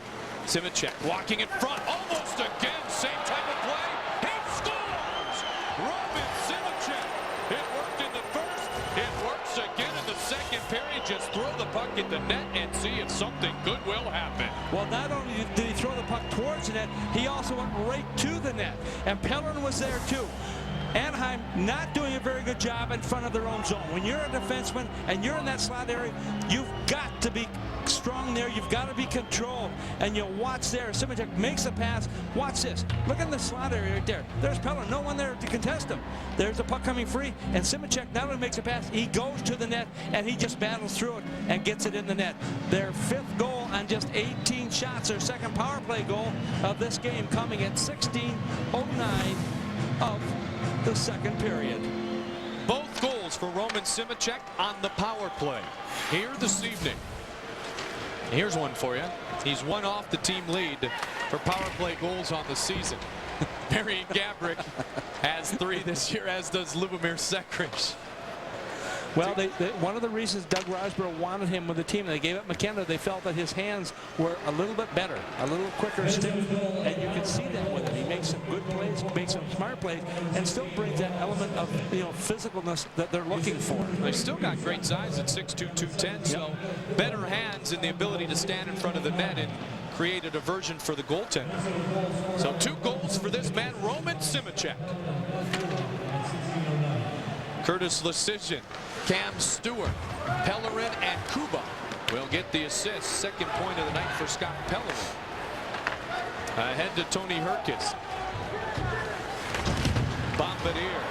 Simicek walking in front, almost again, same type of play. He scores! Roman Simicek. It worked in the first. It works again in the second period. Just throw the puck at the net and see if something good will happen. Well, not only did he throw the puck towards the net, he also went right to the net. And Pellerin was there too. Anaheim not doing a very good job in front of their own zone. When you're a defenseman and you're in that slot area, you've got to be strong there. You've got to be controlled. And you watch there. Simicek makes a pass. Watch this. Look in the slot area right there. There's Pellerin. No one there to contest him. There's the puck coming free. And Simicek not only makes a pass, he goes to the net and he just battles through it and gets it in the net. Their 5th goal on just 18 shots. Their 2nd power play goal of this game coming at 16:09 of the 2nd period. Both goals for Roman Simicek on the power play here this evening. Here's one for you. He's one off the team lead for power play goals on the season. Marian Gaborik has 3 this year, as does Lubomir Sekrish. Well, one of the reasons Doug Rosborough wanted him with the team, they gave up McKenna, they felt that his hands were a little bit better, a little quicker stick, and you can see that with him. He makes some good plays, makes some smart plays, and still brings that element of physicalness that they're looking for. They still got great size at 6'2", 210, so better hands and the ability to stand in front of the net and create a diversion for the goaltender. So 2 goals for this man, Roman Simicek. Curtis Lecision, Cam Stewart, Pellerin, and Kuba will get the assist. 2nd point of the night for Scott Pellerin. Ahead to Tony Herkis. Bombardier.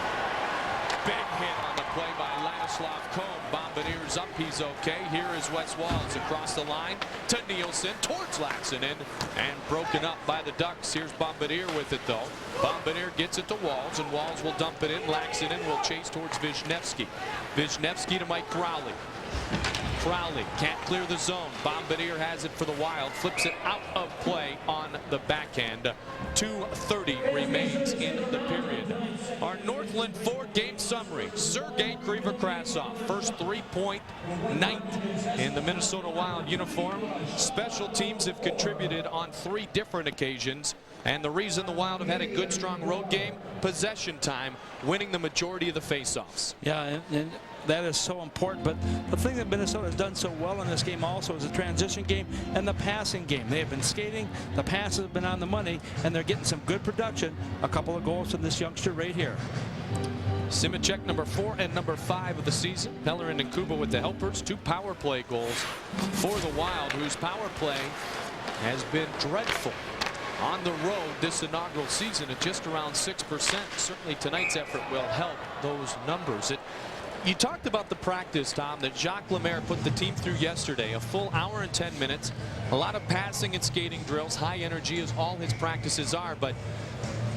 Big hit on the play by Ladislav Cohn. Bombardier's up. He's okay. Here is Wes Walz across the line to Nielsen towards Laxinen and broken up by the Ducks. Here's Bombardier with it though. Bombardier gets it to Walz, and Walz will dump it in. Laxinen will chase towards Wisniewski. Wisniewski to Mike Crowley. Crowley can't clear the zone. Bombardier has it for the Wild. Flips it out of play on the backhand. 2:30 remains in the period. Our Northland 4-game summary. Sergei Kriver-Krasov, first 3-point night in the Minnesota Wild uniform. Special teams have contributed on 3 different occasions. And the reason the Wild have had a good, strong road game, possession time, winning the majority of the faceoffs. Yeah, and that is so important. But the thing that Minnesota has done so well in this game also is the transition game and the passing game. They have been skating, the passes have been on the money, and they're getting some good production. A couple of goals from this youngster right here. Simicek, number 4 and number 5 of the season. Pellerin and Kuba with the helpers. 2 power play goals for the Wild, whose power play has been dreadful on the road this inaugural season at just around 6%. Certainly tonight's effort will help those numbers. You talked about the practice, Tom, that Jacques Lemaire put the team through yesterday. A full hour and 10 minutes. A lot of passing and skating drills. High energy, as all his practices are. But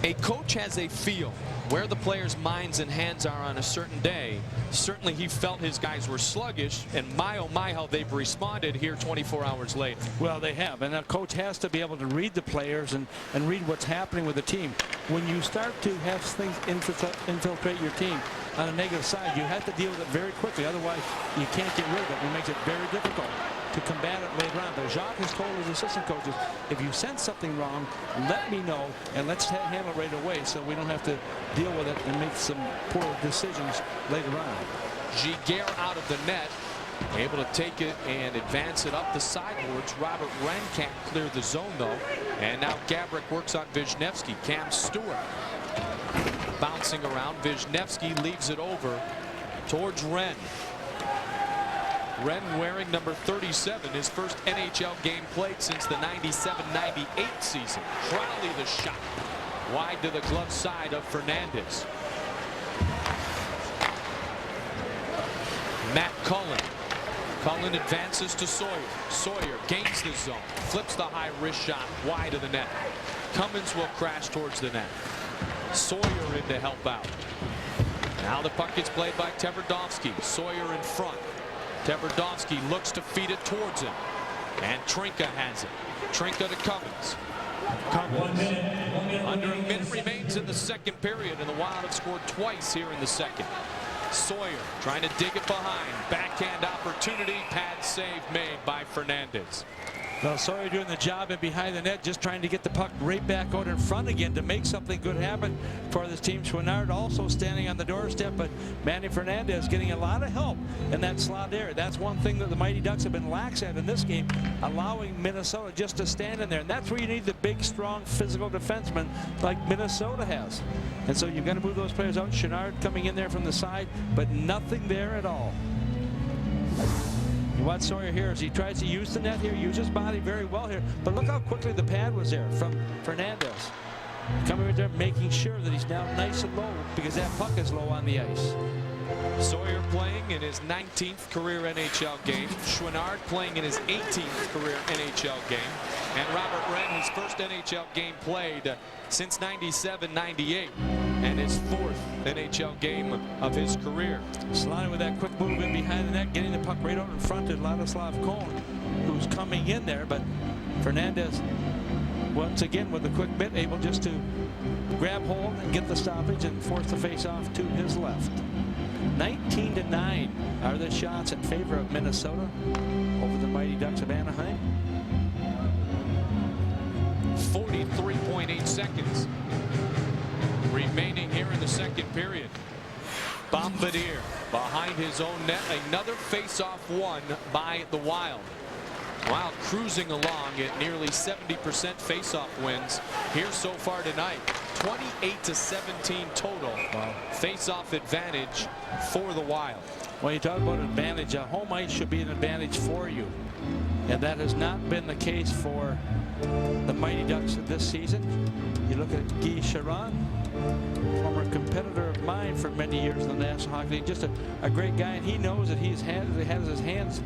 a coach has a feel where the players' minds and hands are on a certain day. Certainly he felt his guys were sluggish, and my oh my how they've responded here 24 hours later. Well, they have, and a coach has to be able to read the players and read what's happening with the team. When you start to have things infiltrate your team on a negative side, you have to deal with it very quickly. Otherwise, you can't get rid of it. It makes it very difficult to combat it later on. But Jacques has told his assistant coaches, if you sense something wrong, let me know, and let's handle it right away so we don't have to deal with it and make some poor decisions later on. Giguère out of the net, able to take it and advance it up the sideboards. Robert Wren can't clear the zone though, and now Gaborik works on Wisniewski. Cam Stewart bouncing around. Wisniewski leaves it over towards Wren. Wren wearing number 37, his first NHL game played since the 97-98 season. Crowley the shot wide to the glove side of Fernandez. Matt Cullen Cullen advances to Sawyer. Sawyer gains the zone. Flips the high wrist shot wide of the net. Cummins will crash towards the net. Sawyer in to help out. Now the puck gets played by Tverdovsky. Sawyer in front. Tverdovsky looks to feed it towards him. And Trinka has it. Trinka to Cummins. Under a minute remains in the second period, and the Wild have scored twice here in the second. Sawyer trying to dig it behind. Backhand opportunity. Pad save made by Fernandez. Well, Sawyer doing the job and behind the net, just trying to get the puck right back out in front again to make something good happen for this team. Chouinard also standing on the doorstep, but Manny Fernandez getting a lot of help in that slot there. That's one thing that the Mighty Ducks have been lax at in this game, allowing Minnesota just to stand in there. And that's where you need the big, strong, physical defenseman like Minnesota has. And so you've got to move those players out. Chouinard coming in there from the side, but nothing there at all. You watch Sawyer here as he tries to use the net here, use his body very well here. But look how quickly the pad was there from Fernandez. Coming right there, making sure that he's now nice and low because that puck is low on the ice. Sawyer playing in his 19th career NHL game. Chouinard playing in his 18th career NHL game. And Robert Wren, his first NHL game played since 97-98. And his fourth NHL game of his career. Sliding with that quick move in behind the net, getting the puck right out in front to Ladislav Cohn, who's coming in there. But Fernandez, once again, with a quick bit, able just to grab hold and get the stoppage and force the face-off to his left. 19-9 are the shots in favor of Minnesota over the Mighty Ducks of Anaheim. 43.8 seconds remaining here in the second period. Bombardier behind his own net. Another face-off won by the Wild. Wild cruising along at nearly 70% face-off wins here so far tonight. 28-17 total. Wow. Face-off advantage for the Wild. Well, you talk about advantage. Home ice should be an advantage for you. And that has not been the case for the Mighty Ducks this season. You look at Guy Charron, former competitor of mine for many years in the National Hockey League. Just a great guy, and he knows that he has his hands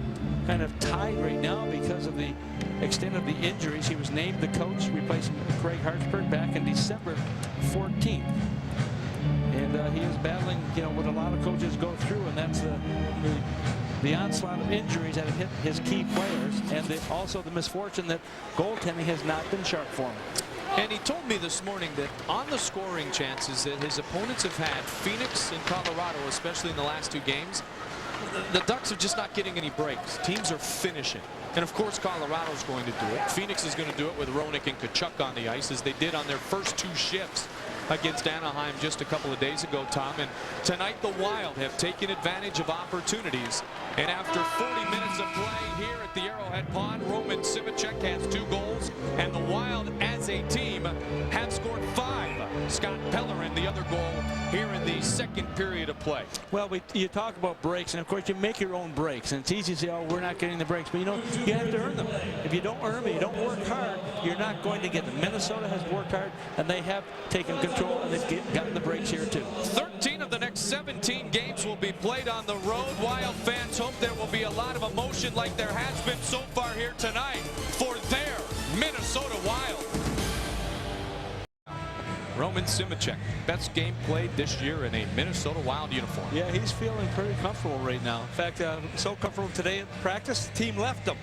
kind of tied right now because of the extent of the injuries. He was named the coach, replacing Craig Hartsburg back in December 14th. And he is battling, what a lot of coaches go through, and that's the onslaught of injuries that have hit his key players, and also the misfortune that goaltending has not been sharp for him. And he told me this morning that on the scoring chances that his opponents have had, Phoenix and Colorado, especially in the last two games, the Ducks are just not getting any breaks. Teams are finishing. And of course, Colorado's going to do it. Phoenix is going to do it with Roenick and Tkachuk on the ice, as they did on their first two shifts against Anaheim just a couple of days ago, Tom. And tonight the Wild have taken advantage of opportunities. And after 40 minutes of play here at the Arrowhead Pond, Roman Simicek has 2 goals. And the Wild, as a team, have scored 5. Scott Pellerin, the other goal here in the second period of play. Well, you talk about breaks, and of course you make your own breaks. And it's easy to say, oh, we're not getting the breaks. But you have to earn them. If you don't earn them, you don't work hard, you're not going to get them. Minnesota has worked hard, and they have taken control, and they've gotten the breaks here too. 13 of the next 17 games will be played on the road. Wild fans hope there will be a lot of emotion like there has been so far here tonight for their Minnesota Wild. Roman Simicek, best game played this year in a Minnesota Wild uniform. Yeah, he's feeling pretty comfortable right now. In fact, so comfortable today in practice, the team left him.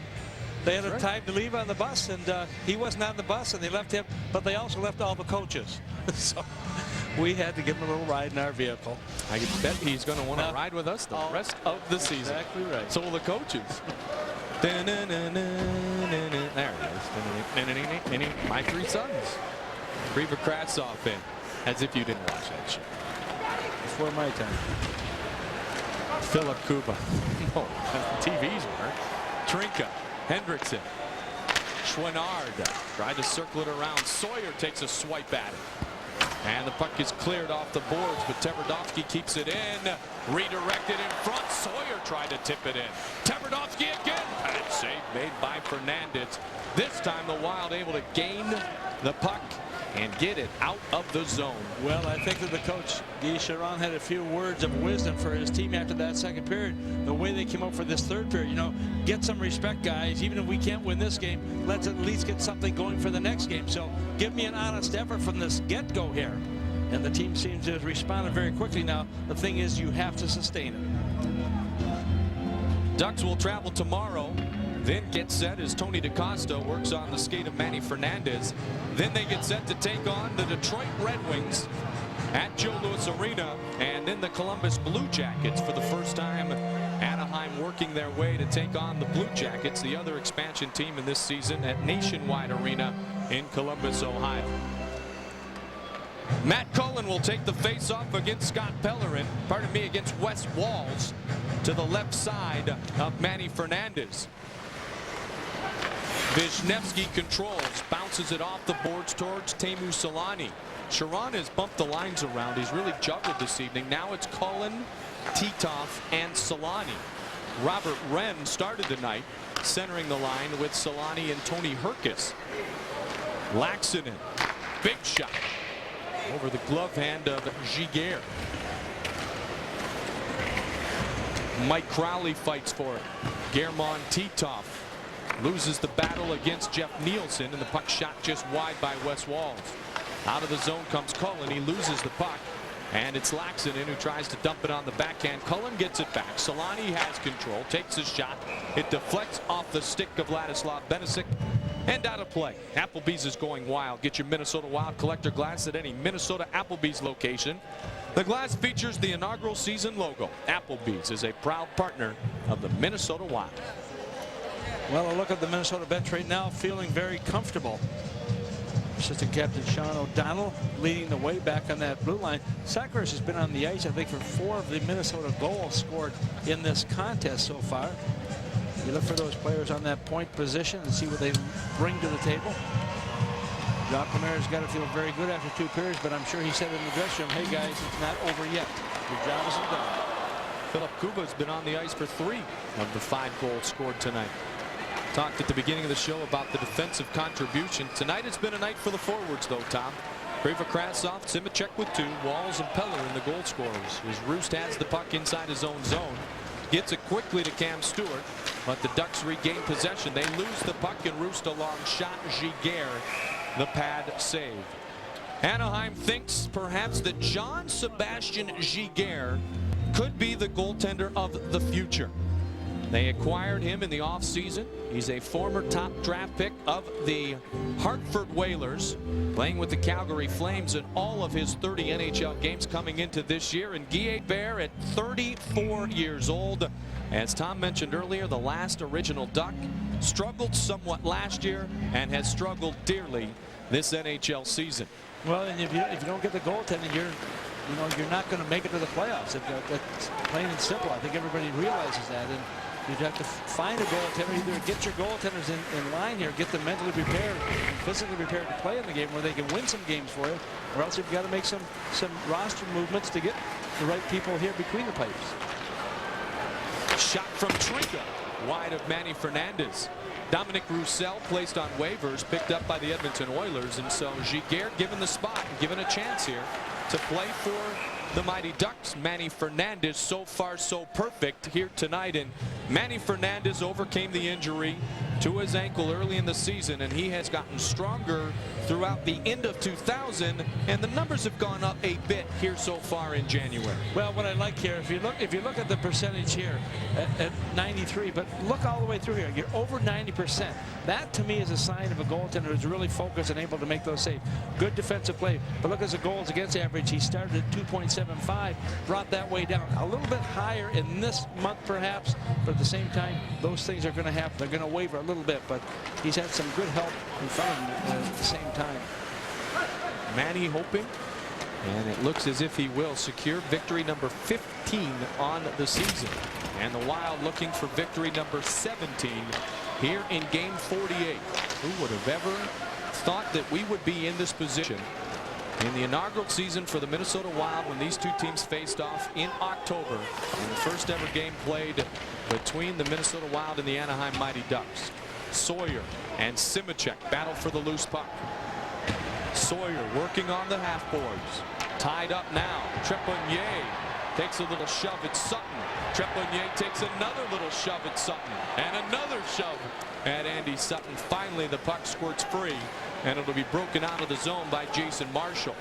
They had a time to leave on the bus, and he wasn't on the bus, and they left him, but they also left all the coaches. So we had to give him a little ride in our vehicle. I bet he's going to want to ride with us the rest of the season. Exactly right. So will the coaches. There it is. My 3 sons. Riva Krasov in, as if you didn't watch that shit. Before my time. Philip Kuba. No, TVs weren't. Trinka, Hendrickson, Chouinard tried to circle it around. Sawyer takes a swipe at it. And the puck is cleared off the boards, but Tverdovsky keeps it in. Redirected in front. Sawyer tried to tip it in. Tverdovsky again. Pad save made by Fernandez. This time the Wild able to gain the puck and get it out of the zone. Well, I think that the coach, Guy Chiron, had a few words of wisdom for his team after that second period. The way they came up for this third period, get some respect, guys. Even if we can't win this game, let's at least get something going for the next game. So give me an honest effort from this get-go here. And the team seems to have responded very quickly now. The thing is, you have to sustain it. Ducks will travel tomorrow. Then get set as Tony DeCosta works on the skate of Manny Fernandez. Then they get set to take on the Detroit Red Wings at Joe Louis Arena, and then the Columbus Blue Jackets for the first time. Anaheim working their way to take on the Blue Jackets, the other expansion team in this season, at Nationwide Arena in Columbus, Ohio. Matt Cullen will take the face-off against Scott Pellerin, against Wes Walz, to the left side of Manny Fernandez. Wisniewski controls, bounces it off the boards towards Teemu Selanne. Chiron has bumped the lines around. He's really juggled this evening. Now it's Cullen, Titov, and Selanne. Robert Wren started the night centering the line with Selanne and Tony Herkis. Laxinen, big shot over the glove hand of Giguère. Mike Crowley fights for it. Germán Titov loses the battle against Jeff Nielsen, and the puck shot just wide by Wes Walz. Out of the zone comes Cullen. He loses the puck, and it's Laxinen who tries to dump it on the backhand. Cullen gets it back. Selanne has control, takes a shot. It deflects off the stick of Vladislav Benesic and out of play. Applebee's is going wild. Get your Minnesota Wild collector glass at any Minnesota Applebee's location. The glass features the inaugural season logo. Applebee's is a proud partner of the Minnesota Wild. Well, a look at the Minnesota bench right now, feeling very comfortable. Assistant captain Sean O'Donnell leading the way back on that blue line. Sakuras has been on the ice, I think, for 4 of the Minnesota goals scored in this contest so far. You look for those players on that point position and see what they bring to the table. Jacques Lemaire has got to feel very good after 2 periods, but I'm sure he said in the dressing room, hey guys, it's not over yet. Your job isn't done. Philip Kuba's been on the ice for 3 of the 5 goals scored tonight. Talked at the beginning of the show about the defensive contribution. Tonight it's been a night for the forwards, though, Tom. Krasov, Simicek with 2, Walz and Pellerin the goal scorers. As Roost has the puck inside his own zone. Gets it quickly to Cam Stewart, but the Ducks regain possession. They lose the puck, and Roost a long shot. Giguère, the pad save. Anaheim thinks perhaps that Jean-Sebastien Giguère could be the goaltender of the future. They acquired him in the offseason. He's a former top draft pick of the Hartford Whalers, playing with the Calgary Flames in all of his 30 NHL games coming into this year. And Guy Hebert at 34 years old. As Tom mentioned earlier, the last original Duck struggled somewhat last year and has struggled dearly this NHL season. Well, and if you don't get the goaltending, you're not going to make it to the playoffs. That's plain and simple. I think everybody realizes that. And you'd have to find a goaltender, either get your goaltenders in line here, get them mentally prepared and physically prepared to play in the game where they can win some games for you, or else you've got to make some roster movements to get the right people here between the pipes. Shot from Trinka, wide of Manny Fernandez. Dominic Roussel placed on waivers, picked up by the Edmonton Oilers, and so Giguère given the spot, given a chance here to play for the Mighty Ducks. Manny Fernandez, so far so perfect here tonight, and Manny Fernandez overcame the injury to his ankle early in the season, and he has gotten stronger throughout the end of 2000, and the numbers have gone up a bit here so far in January. Well, what I like here, if you look at the percentage here at 93, but look all the way through here, you're over 90%. That to me is a sign of a goaltender who's really focused and able to make those saves. Good defensive play, but look at the goals against average. He started at 2.75, brought that way down a little bit higher in this month perhaps, but at the same time those things are going to happen. They're going to waver a little bit, but he's had some good help in front of him at the same time. Manny hoping, and it looks as if he will secure victory number 15 on the season, and the Wild looking for victory number 17 here in game 48. Who would have ever thought that we would be in this position in the inaugural season for the Minnesota Wild when these 2 teams faced off in October in the first ever game played between the Minnesota Wild and the Anaheim Mighty Ducks. Sawyer and Simicek battle for the loose puck. Sawyer working on the half boards. Tied up now. Trepanier takes a little shove at Sutton. Trepanier takes another little shove at Sutton. And another shove at Andy Sutton. Finally, the puck squirts free, and it'll be broken out of the zone by Jason Marshall.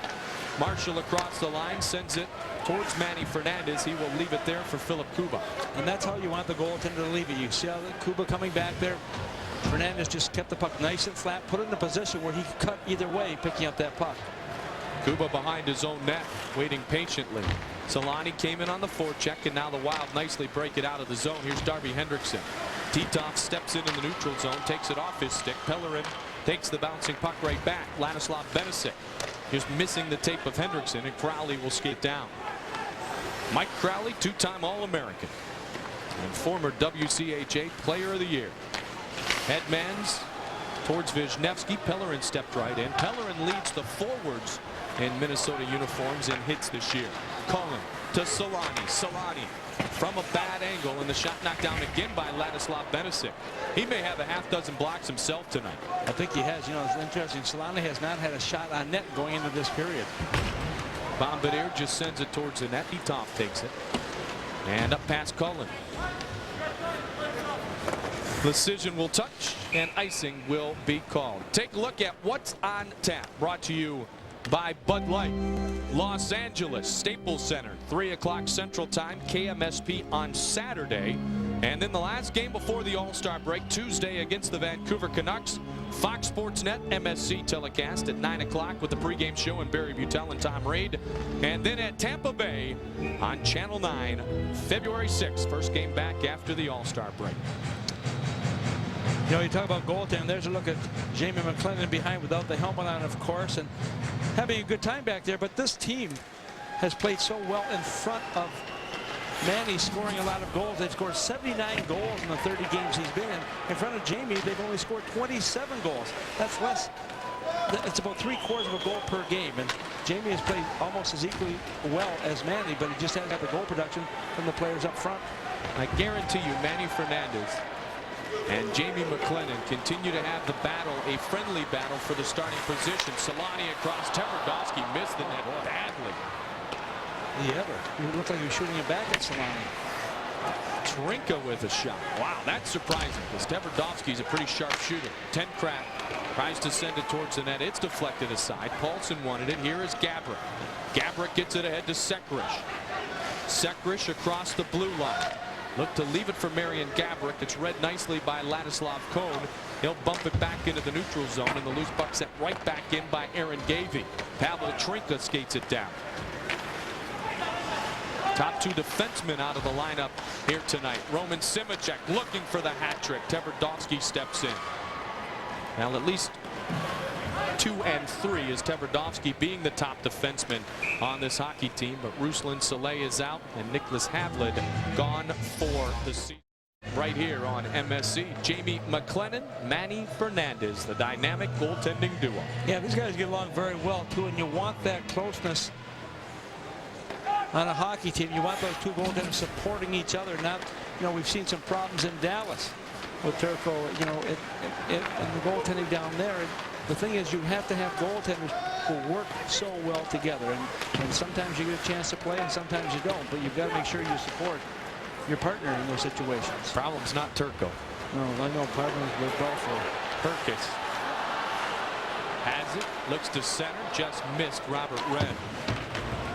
Marshall across the line sends it towards Manny Fernandez. He will leave it there for Philip Kuba. And that's how you want the goaltender to leave it. You see how Kuba coming back there. Fernandez just kept the puck nice and flat, put it in a position where he could cut either way, picking up that puck. Kuba behind his own net, waiting patiently. Solani came in on the forecheck, and now the Wild nicely break it out of the zone. Here's Darby Hendrickson. Titov steps in the neutral zone, takes it off his stick. Pellerin takes the bouncing puck right back. Ladislav Benesic just missing the tape of Hendrickson, and Crowley will skate down. Mike Crowley, two-time All-American and former WCHA Player of the Year. Headmans towards Wisniewski. Pellerin stepped right in. Pellerin leads the forwards in Minnesota uniforms in hits this year. Cullen to Solani. Solani from a bad angle, and the shot knocked down again by Ladislav Benesic. He may have a half-dozen blocks himself tonight. I think he has. You know, it's interesting. Solani has not had a shot on net going into this period. Bombardier just sends it towards the net. Titov takes it. And up past Cullen. Decision will touch, and icing will be called. Take a look at what's on tap. Brought to you by Bud Light. Los Angeles Staples Center, 3 o'clock Central Time, KMSP on Saturday. And then the last game before the All-Star break, Tuesday against the Vancouver Canucks. Fox Sports Net MSC telecast at 9 o'clock with the pregame show and Barry Butel and Tom Reid. And then at Tampa Bay on Channel 9, February 6th. First game back after the All-Star break. You know, you talk about goaltending. There's a look at Jamie McLennan behind without the helmet on, of course, and having a good time back there. But this team has played so well in front of Manny, scoring a lot of goals. They've scored 79 goals in the 30 games he's been in. In front of Jamie, they've only scored 27 goals. That's less. It's about 3/4 of a goal per game. And Jamie has played almost as equally well as Manny, but he just hasn't got the goal production from the players up front. I guarantee you, Manny Fernandez and Jamie McLennan continue to have the battle, a friendly battle for the starting position. Solani across. Tverdovsky missed the net badly. It looked like he was shooting it back at Solani. Trinka with a shot. Wow, that's surprising because Tverdovsky's a pretty sharp shooter. Tenkrat tries to send it towards the net. It's deflected aside. Paulson wanted it. Here is Gabrick. Gabrick gets it ahead to Sekrish. Sekrish across the blue line. Look to leave it for Marian Gabrick. It's read nicely by Ladislav Cohn. He'll bump it back into the neutral zone, and the loose puck set right back in by Aaron Gavey. Pavel Trinka skates it down. Top two defensemen out of the lineup here tonight. Roman Simicek looking for the hat trick. Tverdovsky steps in. Now at least 2 and 3 is Tverdovsky being the top defenseman on this hockey team, but Ruslan Saleh is out and Nicholas Havlid gone for the season. Right here on MSC, Jamie McLennan, Manny Fernandez, the dynamic goaltending duo. Yeah, these guys get along very well too, and you want that closeness on a hockey team. You want those two goaltenders supporting each other. Not, you know, we've seen some problems in Dallas with Turco, you know, and the goaltending down there. The thing is, you have to have goaltenders who work so well together, and sometimes you get a chance to play and sometimes you don't, but you've got to make sure you support your partner in those situations. Problem's not Turco. No, I know partners with both. Perkis has it, looks to center, just missed Robert Wren.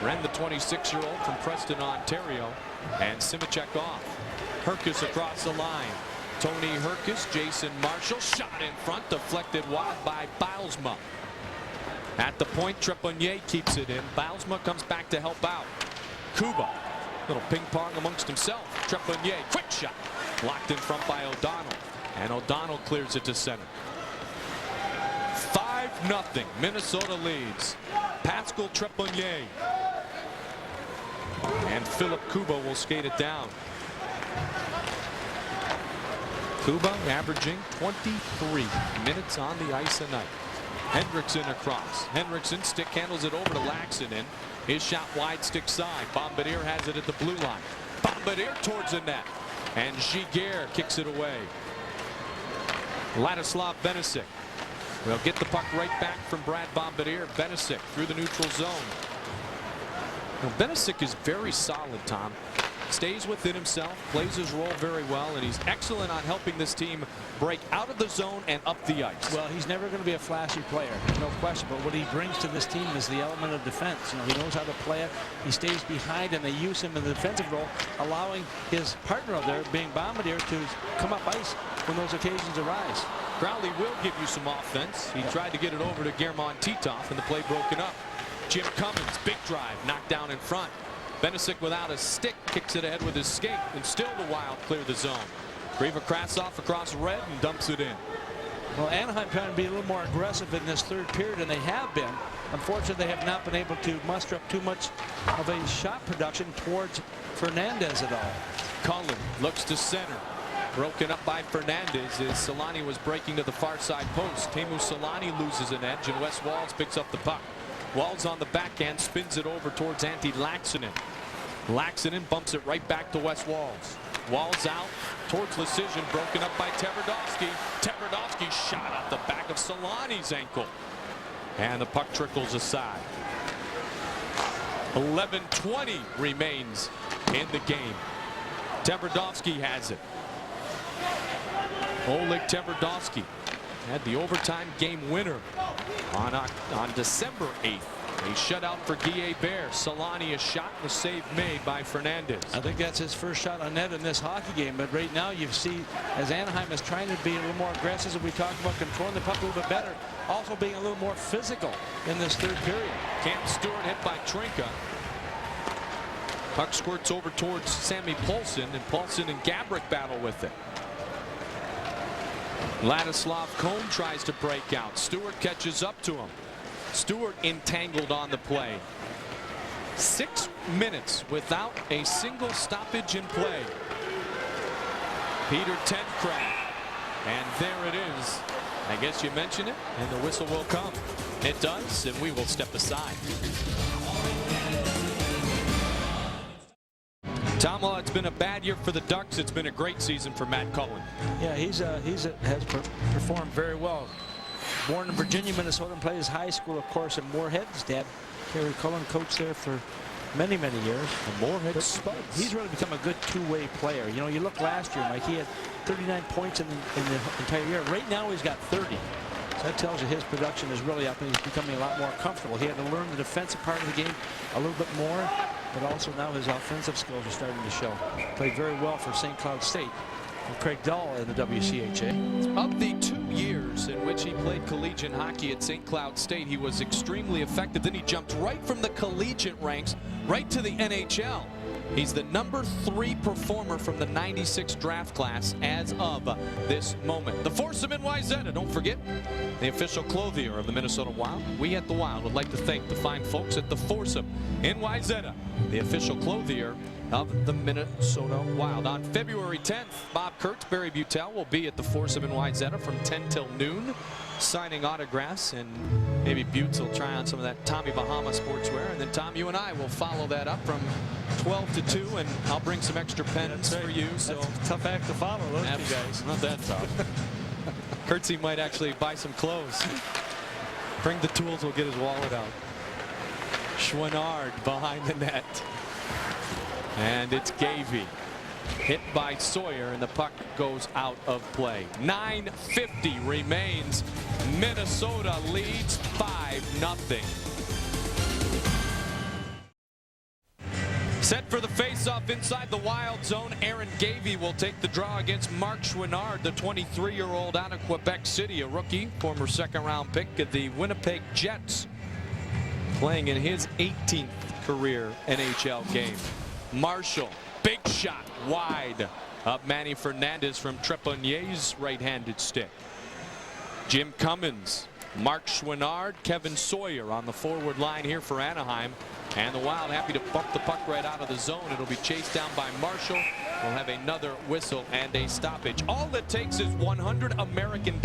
Wren, the 26-year-old from Preston, Ontario, and Simicek off. Perkis across the line. Tony Herkis, Jason Marshall, shot in front, deflected wide by Bilesma. At the point, Trepanier keeps it in. Bilesma comes back to help out. Kuba, little ping pong amongst himself. Trepanier, quick shot, locked in front by O'Donnell, and O'Donnell clears it to center. 5-0, Minnesota leads. Pascal Trepanier and Philip Kuba will skate it down. Kuba averaging 23 minutes on the ice a night. Hendrickson across. Hendrickson stick handles it over to Laxinen. His shot wide stick side. Bombardier has it at the blue line. Bombardier towards the net. And Giguère kicks it away. Ladislav Benesic We'll get the puck right back from Brad Bombardier. Benesic through the neutral zone. Now, Benesic is very solid, Tom. Stays within himself, plays his role very well, and he's excellent on helping this team break out of the zone and up the ice. Well, he's never going to be a flashy player, no question, but what he brings to this team is the element of defense. You know, he knows how to play it. He stays behind, and they use him in the defensive role, allowing his partner up there, being Bombardier, to come up ice when those occasions arise. Crowley will give you some offense. He tried to get it over to Germán Titov, and the play broken up. Jim Cummins, big drive, knocked down in front. Benesic without a stick kicks it ahead with his skate, and still the Wild clear the zone. Griva Krasov across red and dumps it in. Well, Anaheim trying to be a little more aggressive in this third period, and they have been. Unfortunately, they have not been able to muster up too much of a shot production towards Fernandez at all. Cullen looks to center. Broken up by Fernandez as Solani was breaking to the far side post. Teemu Solani loses an edge, and Wes Walz picks up the puck. Walz on the backhand, spins it over towards Antti Laaksonen. Laaksonen bumps it right back to Wes Walz. Walz out towards Lecision, broken up by Tverdovsky. Tverdovsky shot off the back of Solani's ankle. And the puck trickles aside. 11:20 remains in the game. Tverdovsky has it. Oleg Tverdovsky had the overtime game winner on December 8th. A shutout for Guy Bear. Solani a shot and a save made by Fernandez. I think that's his first shot on net in this hockey game. But right now you see as Anaheim is trying to be a little more aggressive, as we talked about, controlling the puck a little bit better, also being a little more physical in this third period. Cam Stewart hit by Trinka. Puck squirts over towards Sammy Paulson, and Paulson and Gabrick battle with it. Ladislav Cohn tries to break out. Stewart catches up to him. Stewart entangled on the play. 6 minutes without a single stoppage in play. Peter Tencraft. And there it is. I guess you mentioned it, and the whistle will come. It does, and we will step aside. Tom, while it's been a bad year for the Ducks, it's been a great season for Matt Cullen. Yeah, has performed very well. Born in Virginia, Minnesota, and played his high school, of course, in Moorhead. His dad, Terry Cullen, coached there for many, many years. The Moorhead Spuds. He's really become a good two-way player. You know, you look last year, Mike, he had 39 points in the entire year. Right now, he's got 30. So that tells you his production is really up, and he's becoming a lot more comfortable. He had to learn the defensive part of the game a little bit more, but also now his offensive skills are starting to show. Played very well for St. Cloud State. And Craig Dahl in the WCHA. Of the 2 years in which he played collegiate hockey at St. Cloud State, he was extremely effective. Then he jumped right from the collegiate ranks right to the NHL. He's the #3 performer from the '96 draft class as of this moment. The Foursome in Wayzata, don't forget, the official clothier of the Minnesota Wild. We at the Wild would like to thank the fine folks at the Foursome in Wayzata, the official clothier of the Minnesota Wild. On February 10th, Bob Kurtz, Barry Butel will be at the Foursome in Wayzata from 10 till noon, signing autographs, and maybe Butts will try on some of that Tommy Bahama sportswear, and then Tom, you and I will follow that up from 12 to 2, and I'll bring some extra pens for you. So that's a tough act to follow, those two guys. Not that tough. Kurtzy might actually buy some clothes. Bring the tools, we'll get his wallet out. Chouinard behind the net. And it's Gavey. Hit by Sawyer, and the puck goes out of play. 9:50 remains. Minnesota leads 5-0. Set for the face-off inside the Wild zone. Aaron Gavey will take the draw against Marc Chouinard, the 23-year-old out of Quebec City, a rookie, former second-round pick of the Winnipeg Jets, playing in his 18th career NHL game. Marshall, big shot wide of Manny Fernandez from Trepannier's right-handed stick. Jim Cummins, Marc Chouinard, Kevin Sawyer on the forward line here for Anaheim. And the Wild happy to bump the puck right out of the zone. It'll be chased down by Marshall. We'll have another whistle and a stoppage. All it takes is $100 American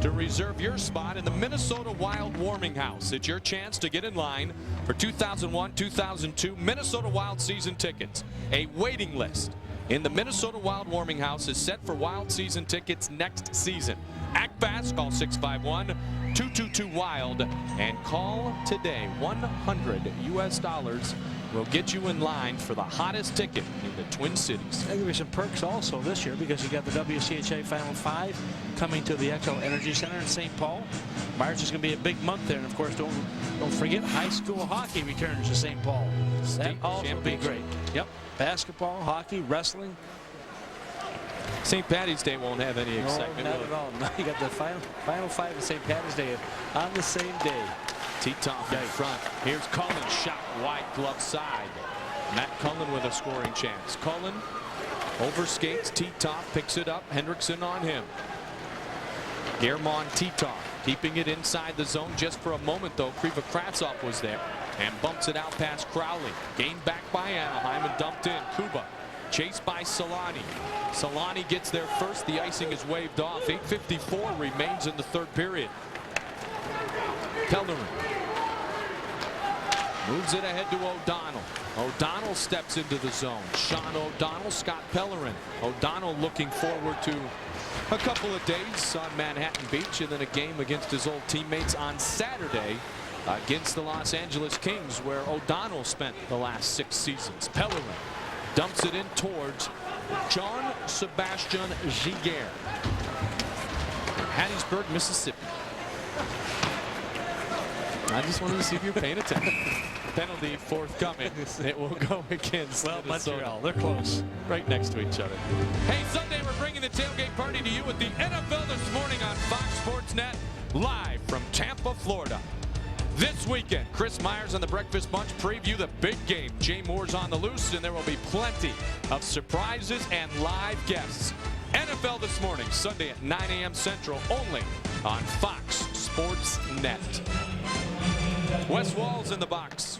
to reserve your spot in the Minnesota Wild Warming House. It's your chance to get in line for 2001-2002 Minnesota Wild season tickets. A waiting list in the Minnesota Wild Warming House is set for Wild season tickets next season. Act fast. Call 651-222-WILD and call today. $100 US will get you in line for the hottest ticket in the Twin Cities. There'll be some perks also this year because you got the WCHA Final 5 coming to the Echo Energy Center in St. Paul. March is going to be a big month there, and of course, don't forget high school hockey returns to St. Paul. That also will be great. Yep, basketball, hockey, wrestling. St. Patty's Day won't have any excitement. No, not at all. No, you got the final 5 of St. Patty's Day on the same day. Titoff in front. Here's Cullen, shot wide glove side. Matt Cullen with a scoring chance. Cullen overskates. Titoff picks it up. Hendrickson on him. Germán Titoff keeping it inside the zone just for a moment, though. Krivokratsov was there and bumps it out past Crowley. Gained back by Anaheim and dumped in. Kuba chased by Solani. Solani gets there first. The icing is waved off. 8:54 remains in the third period. Pellerin moves it ahead to O'Donnell. O'Donnell steps into the zone. Sean O'Donnell, Scott Pellerin. O'Donnell looking forward to a couple of days on Manhattan Beach and then a game against his old teammates on Saturday against the Los Angeles Kings, where O'Donnell spent the last 6 seasons. Pellerin dumps it in towards John Sebastian Giguère, Hattiesburg, Mississippi. I just wanted to see if you're paying attention. Penalty forthcoming. It will go against Montreal. They're close. Right next to each other. Hey, Sunday we're bringing the tailgate party to you with the NFL this morning on Fox Sports Net, live from Tampa, Florida. This weekend, Chris Myers and the Breakfast Bunch preview the big game. Jay Moore's on the loose, and there will be plenty of surprises and live guests. NFL this morning, Sunday at 9 a.m. Central, only on Fox Sports Net. Wes Wall's in the box.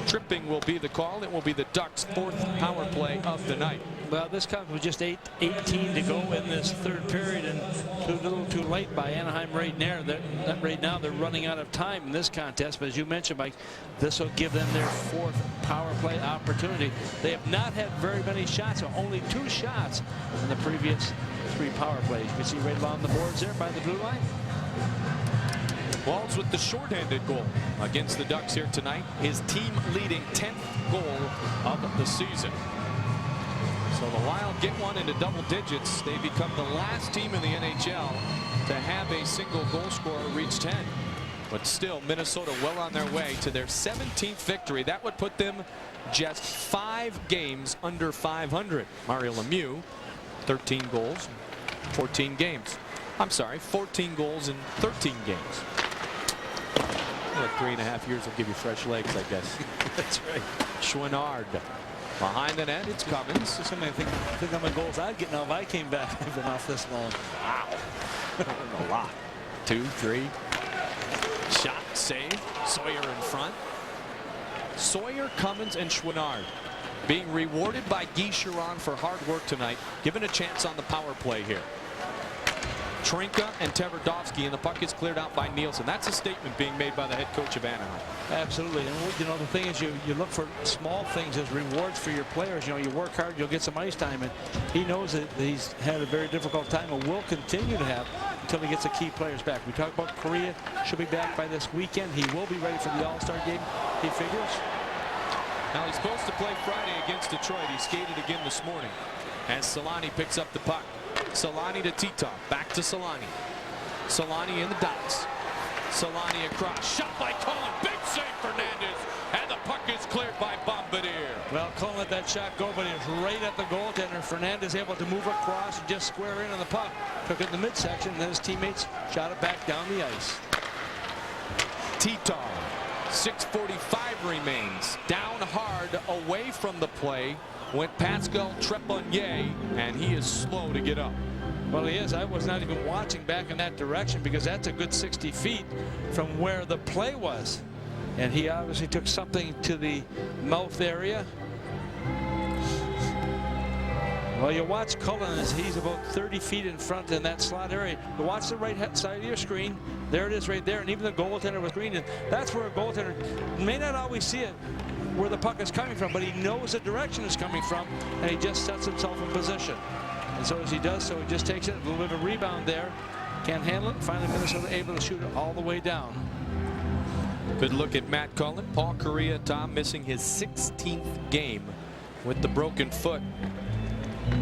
Tripping will be the call. It will be the Ducks' 4th power play of the night. Well, this comes with just 8:18 to go in this third period, and a little too late by Anaheim right now. Right now they're running out of time in this contest. But as you mentioned, Mike, this will give them their 4th power play opportunity. They have not had very many shots, or only 2 shots in the previous 3 power plays. You can see right along the boards there by the blue line. Walls with the shorthanded goal against the Ducks here tonight. His team-leading 10th goal of the season. So the Wild get one into double digits. They become the last team in the NHL to have a single goal scorer reach 10. But still, Minnesota well on their way to their 17th victory. That would put them just 5 games under 500. Mario Lemieux, 13 goals, 14 games. I'm sorry, 14 goals in 13 games. Like 3.5 years will give you fresh legs, I guess. That's right. Chouinard behind the net. It's Cummins. Somebody think how many goals I'd get now if I came back even off this long. Wow. A lot. 2, 3. Shot, save. Sawyer in front. Sawyer, Cummins, and Chouinard being rewarded by Guy Chiron for hard work tonight, given a chance on the power play here. Trinka and Tverdovsky, and the puck is cleared out by Nielsen. That's a statement being made by the head coach of Anaheim. Absolutely. And you know, the thing is, you look for small things as rewards for your players. You know, you work hard, you'll get some ice time, and he knows that he's had a very difficult time and will continue to have until he gets the key players back. We talk about Korea should be back by this weekend. He will be ready for the All-Star game, he figures. Now he's supposed to play Friday against Detroit. He skated again this morning as Solani picks up the puck. Solani to Titoff. Back to Solani. Solani in the dots. Solani across. Shot by Cullen. Big save, Fernandez. And the puck is cleared by Bombardier. Well, Cullen let that shot go, but it was right at the goaltender. Fernandez able to move across and just square in on the puck. Took it in the midsection, and then his teammates shot it back down the ice. Titoff. 6:45 remains. Down hard away from the play went Pascal Trepanier, and he is slow to get up. Well, he is. I was not even watching back in that direction because that's a good 60 feet from where the play was. And he obviously took something to the mouth area. Well, you watch Cullen as he's about 30 feet in front in that slot area. You watch the right side of your screen. There it is right there. And even the goaltender was green. And that's where a goaltender may not always see it, where the puck is coming from, but he knows the direction it's coming from, and he just sets himself in position. And so as he does so, he just takes it, a little bit of a rebound there. Can't handle it. Finally, Minnesota able to shoot it all the way down. Good look at Matt Cullen. Paul Kariya, Tom, missing his 16th game with the broken foot.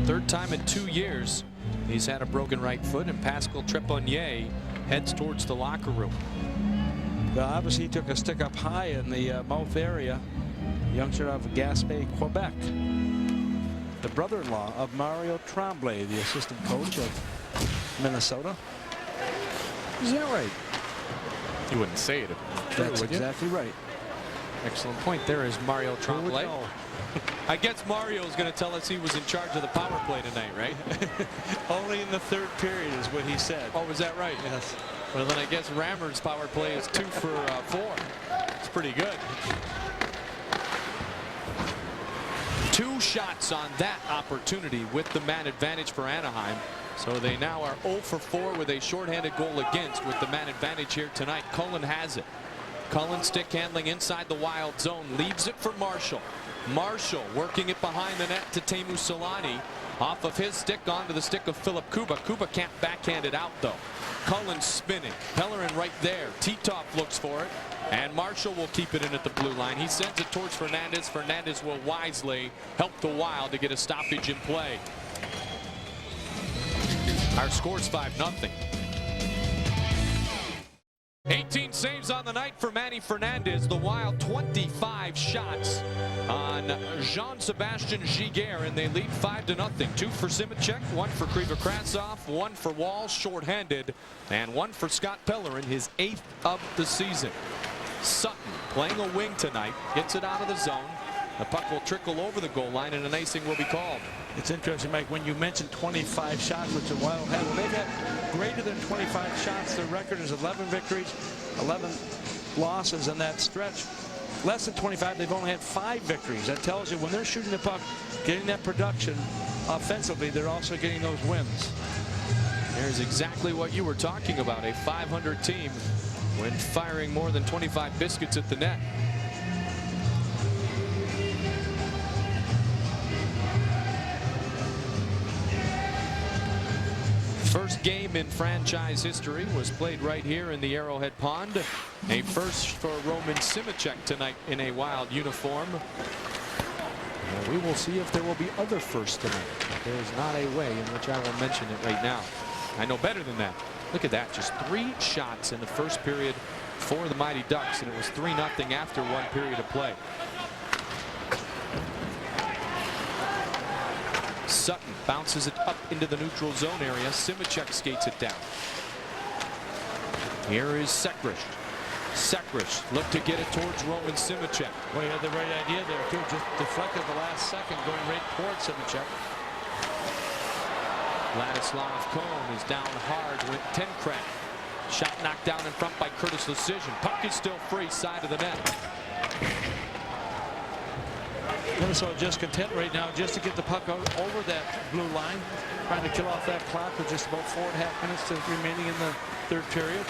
Third time in 2 years he's had a broken right foot, and Pascal Trepanier heads towards the locker room. Well, obviously, he took a stick up high in the mouth area. Youngster of Gaspé, Quebec. The brother-in-law of Mario Tremblay, the assistant coach of Minnesota. Is that right? You wouldn't say it. That's exactly right. Excellent point. There is Mario Tremblay. I guess Mario is going to tell us he was in charge of the power play tonight, right? Only in the third period is what he said. Oh, was that right? Yes. Well, then I guess Rammer's power play is 2 for 4. It's pretty good. 2 shots on that opportunity with the man advantage for Anaheim. So they now are 0 for 4 with a shorthanded goal against with the man advantage here tonight. Cullen has it. Cullen stick handling inside the Wild zone, leaves it for Marshall. Marshall working it behind the net to Teemu Selanne. Off of his stick onto the stick of Philip Kuba. Kuba can't backhand it out though. Cullen spinning. Pellerin right there. Titov looks for it. And Marshall will keep it in at the blue line. He sends it towards Fernandez. Fernandez will wisely help the Wild to get a stoppage in play. Our score's 5-0. 18 saves on the night for Manny Fernandez. The Wild 25 shots on Jean-Sebastien Giguère, and they lead 5-0. 2 for Simicek, 1 for Krivokrasov, 1 for Walsh shorthanded, and 1 for Scott Pellerin, his 8th of the season. Sutton playing a wing tonight, gets it out of the zone. The puck will trickle over the goal line, and an icing will be called. It's interesting, Mike, when you mentioned 25 shots, which the Wild had. Well, they've had greater than 25 shots. Their record is 11 victories, 11 losses in that stretch. Less than 25, they've only had 5 victories. That tells you when they're shooting the puck, getting that production offensively, they're also getting those wins. There's exactly what you were talking about, a 500 team when firing more than 25 biscuits at the net. First game in franchise history was played right here in the Arrowhead Pond. A first for Roman Simicek tonight in a Wild uniform. Well, we will see if there will be other firsts tonight. There's not a way in which I will mention it right now. I know better than that. Look at that, just 3 shots in the first period for the Mighty Ducks, and it was 3-0 after 1 period of play. Sutton bounces it up into the neutral zone area. Simicek skates it down. Here is Sekrish. Sekrish look to get it towards Roman Simicek. Well, you had the right idea there, too. Just deflected the last second, going right towards Simicek. Vladislav Kohn is down hard with Tenkrat. Shot knocked down in front by Curtis Lucision. Puck is still free, side of the net. Minnesota just content right now just to get the puck out over that blue line, trying to kill off that clock with just about 4.5 minutes remaining in the third period.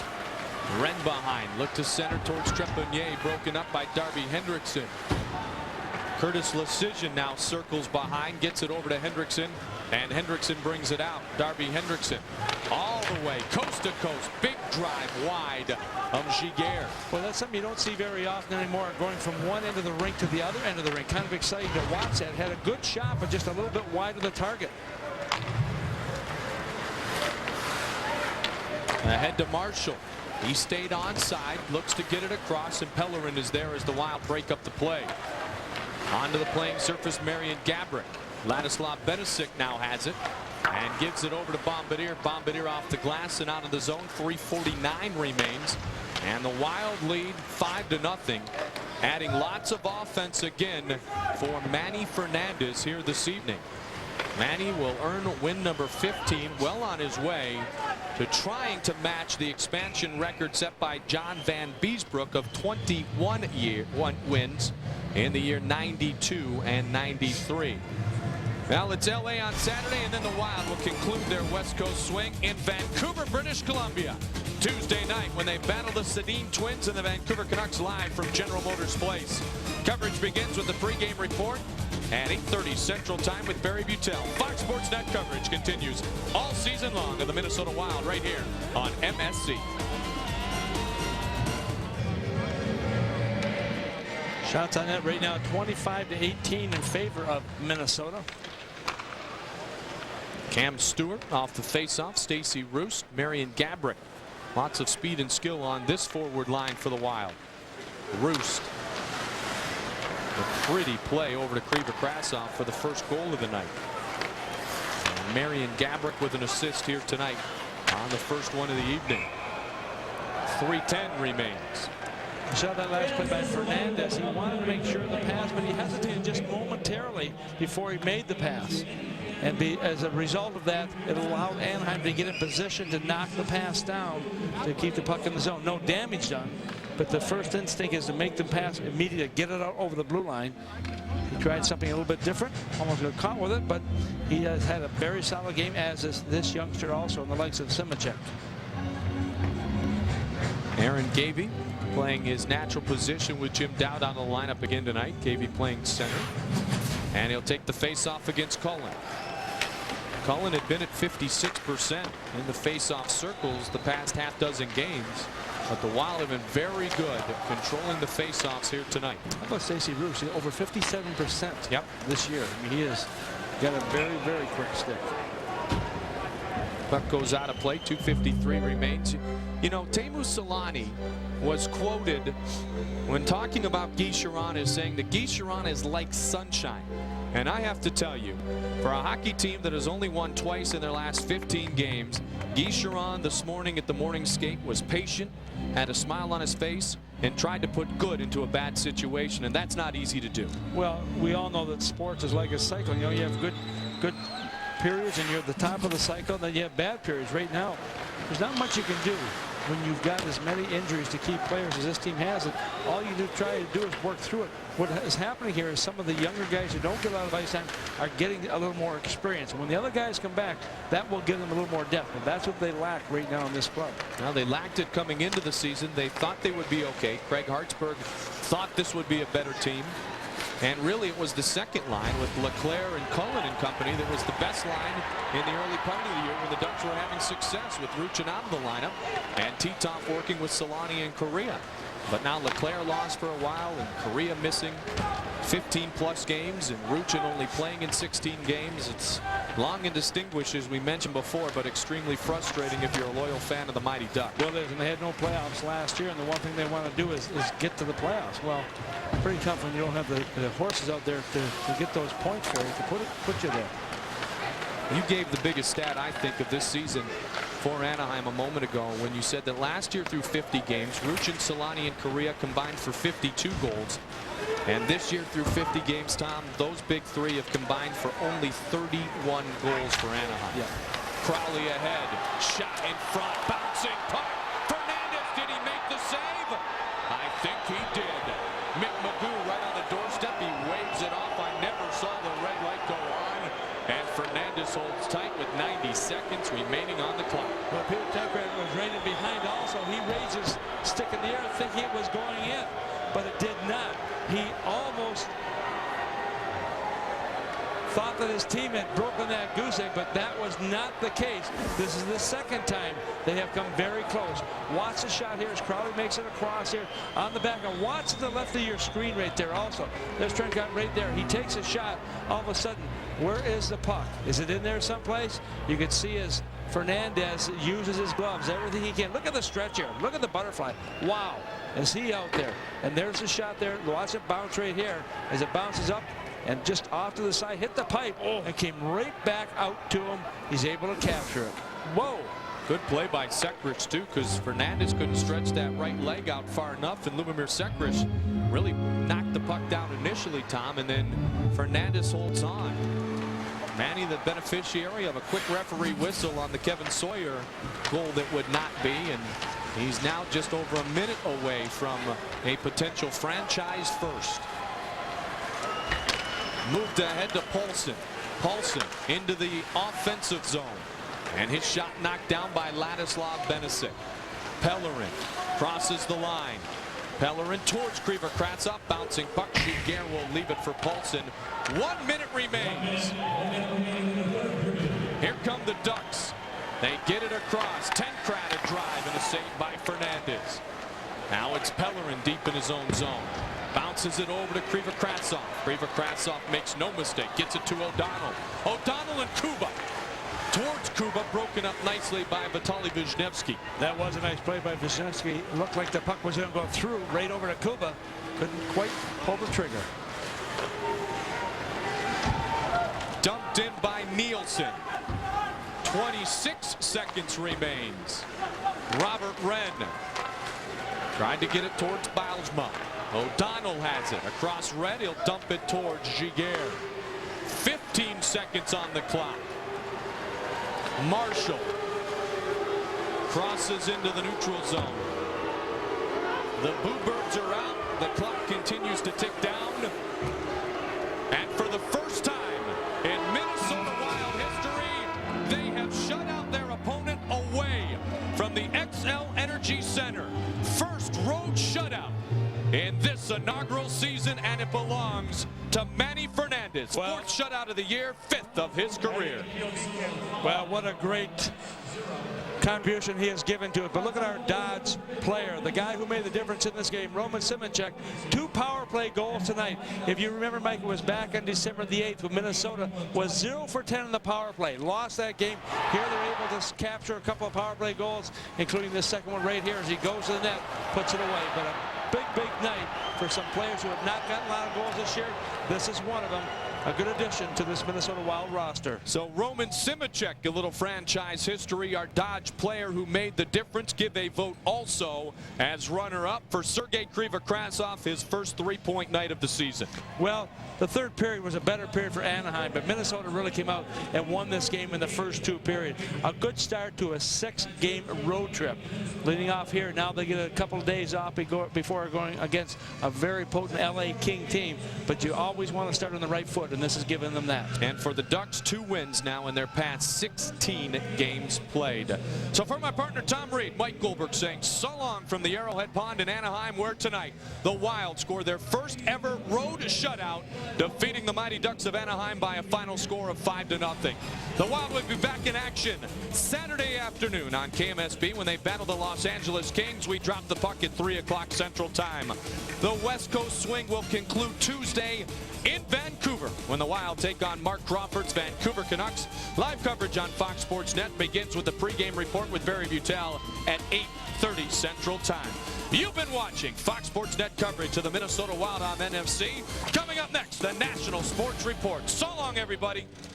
Ren behind, look to center towards Trepanier, broken up by Darby Hendrickson. Curtis Lucision now circles behind, gets it over to Hendrickson, and Hendrickson brings it out. Darby Hendrickson all the way coast to coast, big drive wide of Giguère. Well, that's something you don't see very often anymore, going from one end of the rink to the other end of the rink. Kind of exciting to watch that. Had a good shot, but just a little bit wide of the target. Ahead to Marshall. He stayed onside, looks to get it across, and Pellerin is there as the Wild break up the play. Onto the playing surface, Marian Gaborik. Ladislav Benisic now has it and gives it over to Bombardier. Bombardier off the glass and out of the zone. 3:49 remains, and the Wild lead 5-0, adding lots of offense again for Manny Fernandez here this evening. Manny will earn win number 15, well on his way to trying to match the expansion record set by John Van Beesbrook of 21 wins in the year 92 and 93. Well, it's LA on Saturday, and then the Wild will conclude their West Coast swing in Vancouver, British Columbia, Tuesday night when they battle the Sedin Twins and the Vancouver Canucks live from General Motors Place. Coverage begins with the pregame report. at 8:30 Central Time with Barry Butel. Fox Sports Net coverage continues all season long of the Minnesota Wild right here on MSC. Shots on net right now 25-18 in favor of Minnesota. Cam Stewart off the faceoff. Stacey Roost, Marion Gabrick. Lots of speed and skill on this forward line for the Wild. Roost. A pretty play over to Kriva Krasov for the first goal of the night. And Marion Gabrick with an assist here tonight on the first one of the evening. 3:10 remains. You saw that last play by Fernandez. He wanted to make sure of the pass, but he hesitated just momentarily before he made the pass. And as a result of that, it allowed Anaheim to get in position to knock the pass down to keep the puck in the zone. No damage done, but the first instinct is to make the pass immediately, get it out over the blue line. He tried something a little bit different, almost got caught with it, but he has had a very solid game, as is this youngster also, in the likes of Simacek. Aaron Gavey playing his natural position with Jim Dowd on the lineup again tonight. Gavey playing center. And he'll take the face-off against Cullen. Cullen had been at 56% in the face-off circles the past half dozen games. But the Wild have been very good at controlling the face-offs here tonight. How about Stacey Roost? Over 57% yep. this year. I mean, he has got a very, very quick stick. Puck goes out of play. 2:53 remains. You know, Teemu Selanne was quoted when talking about Guy Charron as saying that Guy Charron is like sunshine. And I have to tell you, for a hockey team that has only won twice in their last 15 games, Guy Charron this morning at the morning skate was patient, had a smile on his face, and tried to put good into a bad situation, and that's not easy to do. Well, we all know that sports is like a cycle. You know, you have good periods and you're at the top of the cycle, then you have bad periods. Right now, there's not much you can do when you've got as many injuries to key players as this team has. And all you try to do is work through it. What is happening here is some of the younger guys who don't get a lot of ice time are getting a little more experience. And when the other guys come back, that will give them a little more depth. And that's what they lack right now in this club. Now, they lacked it coming into the season. They thought they would be okay. Craig Hartsburg thought this would be a better team. And really, it was the second line with LeClaire and Cullen and company that was the best line in the early part of the year when the Ducks were having success with Ruchin out of the lineup and Titov working with Selanne and Correa. But now LeClaire lost for a while and Correa missing 15+ games and Ruchin only playing in 16 games. It's long and distinguished, as we mentioned before, but extremely frustrating if you're a loyal fan of the Mighty Ducks. Well, and they had no playoffs last year, and the one thing they want to do is get to the playoffs. Well, pretty tough when you don't have the horses out there to get those points for you, to put you there. You gave the biggest stat, I think, of this season for Anaheim a moment ago when you said that last year through 50 games, Ruchin, Selanne, and Correa combined for 52 goals. And this year through 50 games, Tom, those big three have combined for only 31 goals for Anaheim. Yeah. Crowley ahead, shot in front, bouncing puck. Fernandez, did he make the save? I think he did. Mick Magoo right on the doorstep. He waves it off. I never saw the red light go on. And Fernandez holds tight with 90 seconds remaining on the clock. Well, Peter Tenkrat was raining behind also. He raised his stick in the air thinking it was going in, but it did not. He almost thought that his team had broken that goose egg, but that was not the case. This is the second time they have come very close. Watch the shot here as Crowley makes it across here on the back. And watch to the left of your screen right there also. There's Trent Gunn right there. He takes a shot. All of a sudden, where is the puck? Is it in there someplace? You can see as Fernandez uses his gloves, everything he can. Look at the stretch here. Look at the butterfly. Wow. Is he out there? And there's the shot there. Watch it bounce right here as it bounces up and just off to the side, hit the pipe and came right back out to him. He's able to capture it. Whoa. Good play by Sekrich, too, because Fernandez couldn't stretch that right leg out far enough, and Lubomir Sekrich really knocked the puck down initially, Tom, and then Fernandez holds on. Manny, the beneficiary of a quick referee whistle on the Kevin Sawyer goal that would not be, and he's now just over a minute away from a potential franchise first. Moved ahead to Paulson. Paulson into the offensive zone. And his shot knocked down by Ladislav Benesic. Pellerin crosses the line. Pellerin towards Kriva-Kravtsov, bouncing puck. Giguère will leave it for Paulson. 1 minute remains. Here come the Ducks. They get it across. Tenkrat a drive and a save by Fernandez. Now it's Pellerin deep in his own zone. Bounces it over to Kriva-Kravtsov. Kriva-Kravtsov makes no mistake. Gets it to O'Donnell. O'Donnell and Kuba. Towards Kuba, broken up nicely by Vitaly Wisniewski. That was a nice play by Wisniewski. It looked like the puck was going to go through right over to Kuba. Couldn't quite pull the trigger. Dumped in by Nielsen. 26 seconds remains. Robert Wren tried to get it towards Bilsma. O'Donnell has it across red. He'll dump it towards Giguère. 15 seconds on the clock. Marshall crosses into the neutral zone. The Bluebirds are out. The clock continues to tick down. And for the first time in Minnesota Wild history, they have shut out their opponent away from the XL Energy Center. First road shutout in this inaugural season, and it belongs to Manny Fernandez. Fourth shutout of the year, 5th of his career. Well, what a great contribution he has given to it. But look at our Dodge player, the guy who made the difference in this game, Roman Simicek. 2 power play goals tonight. If you remember, Mike, it was back on December the 8th when Minnesota was 0 for 10 in the power play. Lost that game. Here they're able to capture a couple of power play goals, including this second one right here as he goes to the net, puts it away. But a big night for some players who have not gotten a lot of goals this year. This is one of them. A good addition to this Minnesota Wild roster. So Roman Simicek, a little franchise history, our Dodge player who made the difference. Give a vote also as runner-up for Sergei Kriva-Kravtsov, his first 3-point night of the season. Well, the third period was a better period for Anaheim, but Minnesota really came out and won this game in the first 2 periods. A good start to a 6-game road trip. Leading off here, now they get a couple of days off before going against a very potent LA King team, but you always want to start on the right foot, and this is giving them that. And for the Ducks, 2 wins now in their past 16 games played. So for my partner Tom Reed, Mike Goldberg saying so long from the Arrowhead Pond in Anaheim, where tonight the Wild score their first ever road shutout, defeating the Mighty Ducks of Anaheim by a final score of 5-0. The Wild will be back in action Saturday afternoon on KMSB when they battle the Los Angeles Kings. We drop the puck at 3 o'clock Central Time. The West Coast swing will conclude Tuesday in Vancouver when the Wild take on Mark Crawford's Vancouver Canucks. Live coverage on Fox Sports Net begins with the pregame report with Barry Butel at 8:30 Central Time. You've been watching Fox Sports Net coverage of the Minnesota Wild on NFC. Coming up next, the National Sports Report. So long, everybody.